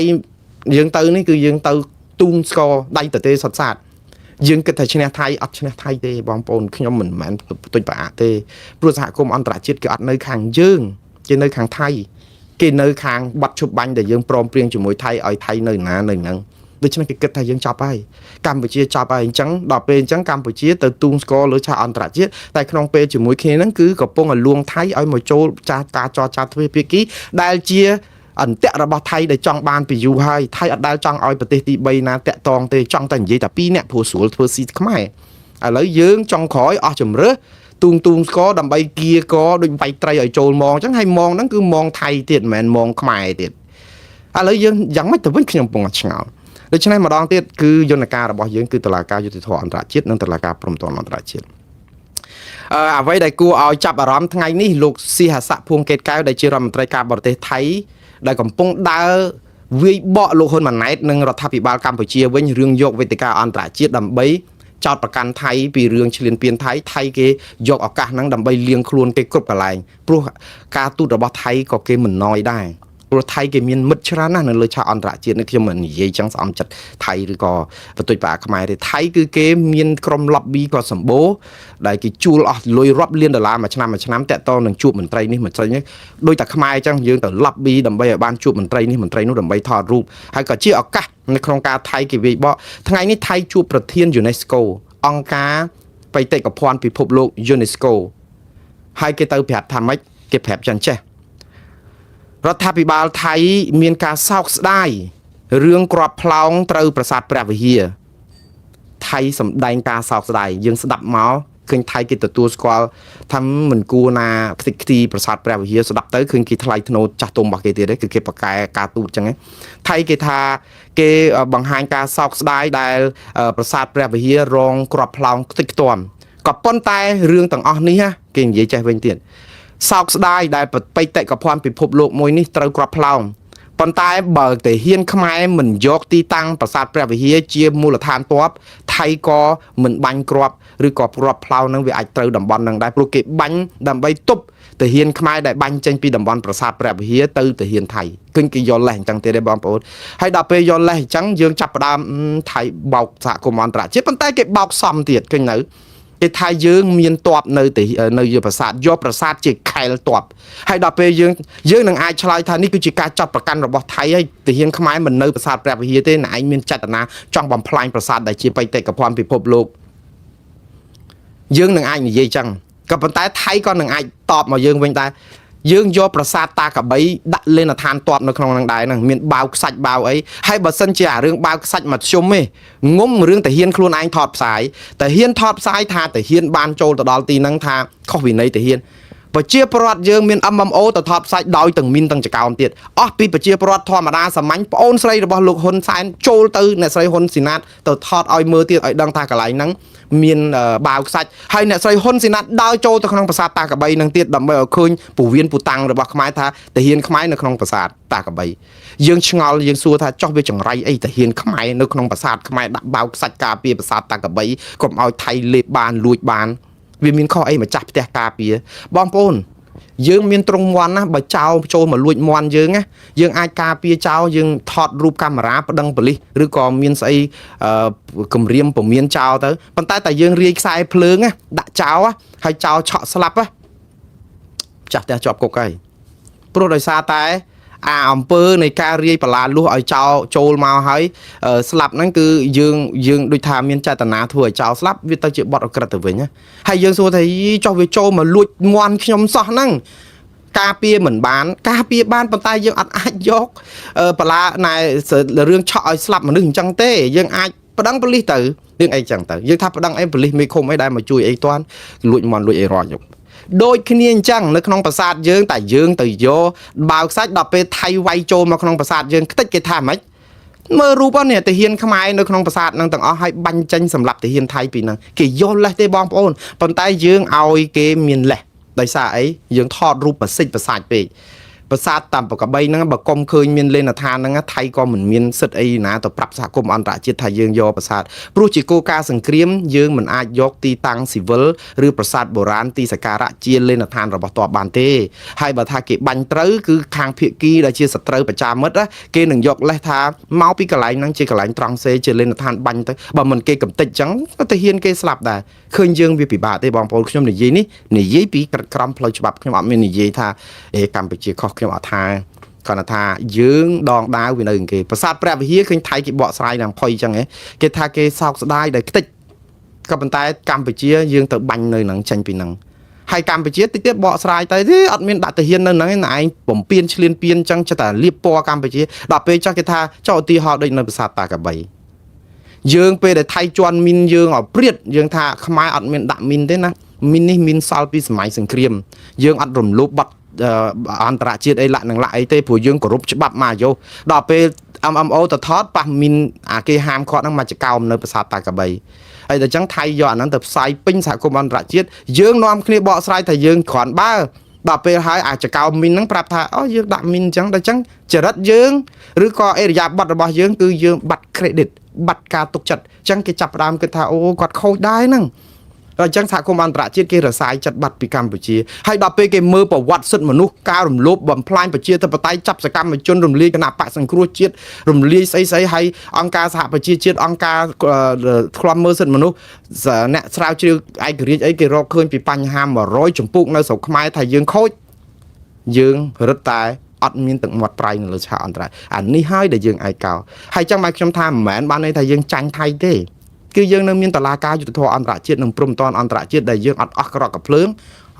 យើងទៅនេះគឺយើងទៅទូងស្គរដៃតទេសុតសាតយើងគិតថាឈ្នះថៃអត់ឈ្នះថៃទេបងប្អូនខ្ញុំមិនមែនផ្ទុយប្រអាទេព្រោះសហគមន៍អន្តរជាតិគេអត់នៅខាងយើងគេនៅខាងថៃគេនៅខាងបាត់ឈប់បាញ់ដែលយើងព្រមព្រៀងជាមួយថៃឲ្យថៃនៅណានៅហ្នឹងដូច្នេះគេគិតថាយើងចប់ហើយកម្ពុជាចប់ហើយអញ្ចឹងដល់ពេលអញ្ចឹងកម្ពុជាទៅទូងស្គរលើឆាកអន្តរជាតិតែក្នុងពេលជាមួយគ្នាហ្នឹងគឺកំពុងឲ្យលួងថៃឲ្យមកចូលចាការចរចាទ្វេភាគីដែលជាអន្តៈរបស់ថៃដែលចង់បានពីយូរហើយថៃអត់ដែលចង់ឲ្យប្រទេសទី3ណាតាក់តងទេចង់តែនិយាយតែ2នាក់ព្រោះស្រួលធ្វើស៊ីខ្មែរឥឡូវយើងចង់ក្រោយអស់ជំរឿទូងស្គរដើម្បីគៀកដូចបៃត្រីឲ្យចូលมองអញ្ចឹងហើយมองហ្នឹងគឺมองថៃទៀតមិនមែនมองខ្មែរទៀតឥឡូវយើងយ៉ាងម៉េចទៅវិញខ្ញុំពងអត់ឆ្ងល់ដូច្នេះម្ដងទៀតគឺយន្តការរបស់យើងគឺតុលាការយុត្តិធម៌អន្តរជាតិនិងតុលាការព្រហ្មទណ្ឌអន្តរជាតិអ្វីដែលគួរឲ្យចាប់អារម្មណ៍ថ្ងៃនេះលោកស៊ីហាស័កភួងកេតកែវដែលជារដ្ឋមន្ត្រីការបរទេសថៃដែលកំពុងដើរវាយបកលោកហ៊ុនម៉ាណែតនិងរដ្ឋាភិបាលកម្ពុជាវិញរឿងយកវេទិកាអន្តរជាតិដើម្បីចោតប្រកាន់ថៃពីរឿងឈ្លានពានថៃគេយកឱកាសហ្នឹងដើម្បីលៀងខ្លួនគេគ្រប់កន្លែងព្រោះការទូតរបស់ថៃក៏គេមិនណយដែរព្រោះថៃគេមានមិត្តច្រើនណាស់នៅលើឆាកអន្តរជាតិនេះខ្ញុំមិននិយាយចឹងស្អំចិត្តថៃឬក៏បន្ទុយប្រាខ្មែរទេថៃគឺគេមានក្រុម lobby ក៏សម្បូរដែលគេជួលអស់លុយរាប់លានដុល្លារមួយឆ្នាំតាក់ទងនឹងជួបមន្ត្រីនេះមន្ត្រីនេះដោយតែខ្មែរចឹងយើងទៅ lobby ដើម្បីឲ្យបានជួបមន្ត្រីនេះមន្ត្រីនោះដើម្បីថតរូបហើយក៏ជាឱកាសនៅក្នុងការថៃគេវាយបកថ្ងៃនេះថៃជួបប្រធាន UNESCO អង្គការបេតិកភណ្ឌពិភពលោក UNESCO ហើយគេទៅប្រាប់ថាម៉េចគេប្រាប់ចឹងចេះរដ្ឋាភិបាលថៃមានការសោកស្ដាយរឿងគ្រាប់ផ្លោងត្រូវប្រាសាទព្រះវិហារថៃសម្ដែងការសោកស្ដាយយើងស្ដាប់មកឃើញថៃគេទទួលស្គាល់ថាមិនគួរណាខ្ទេចខ្ទីប្រាសាទព្រះវិហារស្ដាប់ទៅឃើញគេថ្លៃធ្នូចាស់ទុំរបស់គេទៀតគឺគេប្រកែការទូតចឹងថៃគេថាគេបង្ហាញការសោកស្ដាយដែលប្រាសាទព្រះវិហាររងគ្រាប់ផ្លោងខ្ទេចខ្ទាំក៏ប៉ុន្តែរឿងទាំងអស់នេះគេនិយាយចេះវិញទៀតសោកស្ដាយដែលបេតិកភណ្ឌពិភពលោកមួយនេះត្រូវគ្រាប់ផ្លោងប៉ុន្តែបើតែហ៊ានខ្មែរមិនយកទីតាំងប្រាសាទព្រះវិហារជាមូលដ្ឋានទ័ពថៃក៏មិនបាញ់គ្រាប់ឬក៏គ្រាប់ផ្លោងនឹងវាអាចត្រូវតំបន់នឹងដែរព្រោះគេបាញ់ដើម្បីទប់ទាហានខ្មែរដែលបាញ់ចេញពីតំបន់ប្រាសាទព្រះវិហារទៅទាហានថៃឃើញគេយកលេសអញ្ចឹងទេបងប្អូនហើយដល់ពេលយកលេសអញ្ចឹងយើងចាប់ផ្ដើមថៃបោកសហគមន៍អន្តរជាតិប៉ុន្តែគេបោកសំទៀតឃើញនៅគេថាយើងមានតបនៅយកប្រាសាទយកប្រាសាទជាខែលតបហើយដល់ពេលយើងនឹងអាចឆ្លើយថានេះគឺជាការចាប់ប្រកាន់របស់ថៃហើយទាហានខ្មែរមិននៅប្រាសាទព្រះវិហារទេណែឯងមានចេតនាចង់បំផ្លាញប្រាសាទដែលជាបេតិកភណ្ឌពិភពលោកយើងនឹងអាចនិយាយចឹងក៏ប៉ុន្តែថៃក៏នឹងអាចតបមកយើងវិញដែរយើងយកប្រាសាទតាកបីដាក់លេនដ្ឋានតបនៅក្នុងនឹងដែរហ្នឹងមានបាវខ្សាច់បាវអីហើយបើសិនជាអារឿងបាវខ្សាច់មកជុំទេងុំរឿងតាហ៊ានខ្លួនឯងថតផ្សាយតាហ៊ានថតផ្សាយថាតាហ៊ានបានចូលទៅដល់ទីហ្នឹងថាខុសវិន័យតាហ៊ានប្រជាពលរដ្ឋយើងមាន MMO ទៅថតផ្សាយដោយទាំងមីនទាំងចកោមទៀតអស់ពីប្រជាពលរដ្ឋធម្មតាសាមញ្ញប្អូនស្រីរបស់លោកហ៊ុនសែនចូលទៅអ្នកស្រីហ៊ុនស៊ីណាតទៅថតឲ្យមើលទៀតឲ្យដឹងថាកន្លែងហ្នឹងមានបាវខ្សាច់ហើយអ្នកស្រីហ៊ុនស៊ីណាតដើរចូលទៅក្នុងប្រាសាទតាកបីនឹងទៀតដើម្បីឲ្យឃើញពវៀនពូតាំងរបស់ខ្មែរថាតាហ៊ានខ្មែរនៅក្នុងប្រាសាទតាកបីយើងឆ្ងល់យើងសួរថាចោះវាចង្រៃអីតាហ៊ានខ្មែរនៅក្នុងប្រាសាទខ្មែរដាក់បាវខ្សាច់ការពារប្រាសាទតាកបីកុំឲ្យថៃលេបបានលួចបានវាមានខុសអីម្ចាស់ផ្ទះការពារបងប្អូនយើងមានត្រង់មន់ណាបើចោលចូលមកលួចមន់យើងណាយើងអាចការពារចោលយើងថតរូបកាមេរ៉ាប្តឹងប៉ូលីសឬក៏មានស្អីគម្រាមពមៀនចោលទៅប៉ុន្តែតែយើងរាយខ្សែភ្លើងណាដាក់ចោលហើយចោលឆក់ស្លាប់ចាស់ផ្ទះជាប់គុកហើយព្រោះដោយសារតែ អំពើនៃការរាយបលាលួសឲ្យចោលចូលមកហើយស្លាប់ហ្នឹងគឺយើងដូចថាមានចេតនាធ្វើឲ្យចោលស្លាប់វាទៅជាបទអក្រិតទៅវិញណាហើយយើងសួរថាចុះវាចូលមកលួចមន់ខ្ញុំសោះហ្នឹងការពារមិនបានការពារបានប៉ុន្តែយើងអត់អាចយកបលាណែរឿងឆក់ឲ្យស្លាប់មនុស្សអញ្ចឹងទេយើងអាចប្តឹងប៉ូលីសទៅរឿងអីចឹងទៅយើងថាប្តឹងអីប៉ូលីសមេឃុំអីដែលមកជួយអីតាន់លួចមន់លួចអីរត់យកដូចគ្នាអញ្ចឹងនៅក្នុងប្រាសាទយើងតែយើងទៅយកបាវខ្សាច់ដល់ពេលថៃវាយចូលមកក្នុងប្រាសាទយើងខ្ទេចគេថាម៉េចមើលរូបនេះទាហានខ្មែរនៅក្នុងប្រាសាទនឹងទាំងអស់ឲ្យបាញ់ចេញសម្រាប់ទាហានថៃពីហ្នឹងគេយកលេសទេបងប្អូនប៉ុន្តែយើងឲ្យគេមានលេសដោយសារអីយើងថតរូបប្រសិទ្ធប្រសាទពេកប្រាសាទតាមបកបីហ្នឹងបើកុំឃើញមានលេនឋានហ្នឹងថៃក៏មិនមានសិទ្ធអីណាទៅប្រាប់សហគមន៍អន្តរជាតិថាយើងយកប្រាសាទព្រោះជាគោលការណ៍សង្គ្រាមយើងមិនអាចយកទីតាំងស៊ីវិលឬប្រាសាទបុរាណទីសក្ការៈជាលេនឋានរបស់តបបានទេហើយបើថាគេបាញ់ត្រូវគឺខាងភៀកគីដែលជាសត្រូវប្រចាំមិត្តគេនឹងយកលេសថាមកពីកន្លែងហ្នឹងជាកន្លែងត្រង់សេជាលេនឋានបាញ់ទៅបើមិនគេកំទេចអញ្ចឹងទៅហ៊ានគេស្លាប់ដែរឃើញយើងវាពិបាកទេបងប្អូនខ្ញុំនិយាយនេះនិយាយពីក្រឹតក្រមផ្លូវច្បាប់ខ្ញុំអត់មាននិយាយថាកម្ពុជាខុសខ្ញុំអត់ថាគាត់ថាយើងដងដាវវានៅគេប្រាសាទព្រះវិហារឃើញថៃគេបកស្រាយនឹងផុយអញ្ចឹងគេថាគេសោកស្ដាយដែលខ្ទេចក៏ប៉ុន្តែកម្ពុជាយើងទៅបាញ់នៅនឹងចេញពីនឹងហើយកម្ពុជាតិចទៀតបកស្រាយទៅទេអត់មានដាក់ទាហាននៅហ្នឹងឯងបំពេញឆ្លៀនពៀនអញ្ចឹងចិត្តតែលៀបពណ៌កម្ពុជាដល់ពេលចុះគេថាចុះឧទាហរណ៍ដូចនៅប្រាសាទតាកបីយើងពេលដែលថៃជន់មីនយើងឲ្យព្រាតយើងថាខ្មែរអត់មានដាក់មីនទេណាមីននេះមីនសល់ពីសម័យសង្គ្រាមយើងអត់រំលោភបាត់អន្តរជាតិអីលាក់នឹងលាក់អីទេព្រោះយើងគោរពច្បាប់មកយោដល់ពេល MMO ទៅថតប៉ះមីនអាគេហាមគាត់ហ្នឹងមកចកោមនៅប្រាសាទតាកបីហើយតែអញ្ចឹងថៃយកអាហ្នឹងទៅផ្សាយពេញសហគមន៍អន្តរជាតិយើងនាំគ្នាបកស្រាយថាយើងគ្រាន់បើដល់ពេលហើយអាចកោមមីនហ្នឹងប្រាប់ថាអូយើងដាក់មីនអញ្ចឹងដល់អញ្ចឹងចរិតយើងឬក៏អេរយាប័តរបស់យើងគឺយើងបាត់ credit បាត់ការទុកចិត្តអញ្ចឹងគេចាប់ផ្ដើមគិតថាអូគាត់ខូចដែរហ្នឹងអញ្ចឹងសហគមន៍អន្តរជាតិគេរសាយចិត្តបាត់ពីកម្ពុជាហើយដល់ពេលគេមើលប្រវត្តិសិទ្ធិមនុស្សការរំលោភបំផ្លាញប្រជាធិបតេយ្យចាប់សកម្មជនរំលាយគណៈបកសង្គ្រោះជាតិរំលាយស្អីហើយអង្គការសហប្រជាជាតិអង្គការឃ្លាំមើលសិទ្ធិមនុស្សអ្នកស្រាវជ្រាវឯករាជ្យអីគេរកឃើញពីបញ្ហា100ចម្ពោះនៅស្រុកខ្មែរថាយើងខូចយើងរឹតតែអត់មានទឹកមាត់ប្រៃនៅលើឆាកអន្តរជាតិអានេះហើយដែលយើងឯកោហើយចឹងមកខ្ញុំថាមិនមែនបានន័យថាយើងចាញ់ថៃទេគឺយើងនៅមានតឡាការយុទ្ធធម៌អន្តរជាតិនិងព្រំប្រទានអន្តរជាតិដែលយើងអត់អស់ក្រកកភ្លើង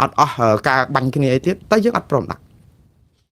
អត់អស់ការបាញ់គ្នាអីទៀតតែយើងអត់ព្រមដាក់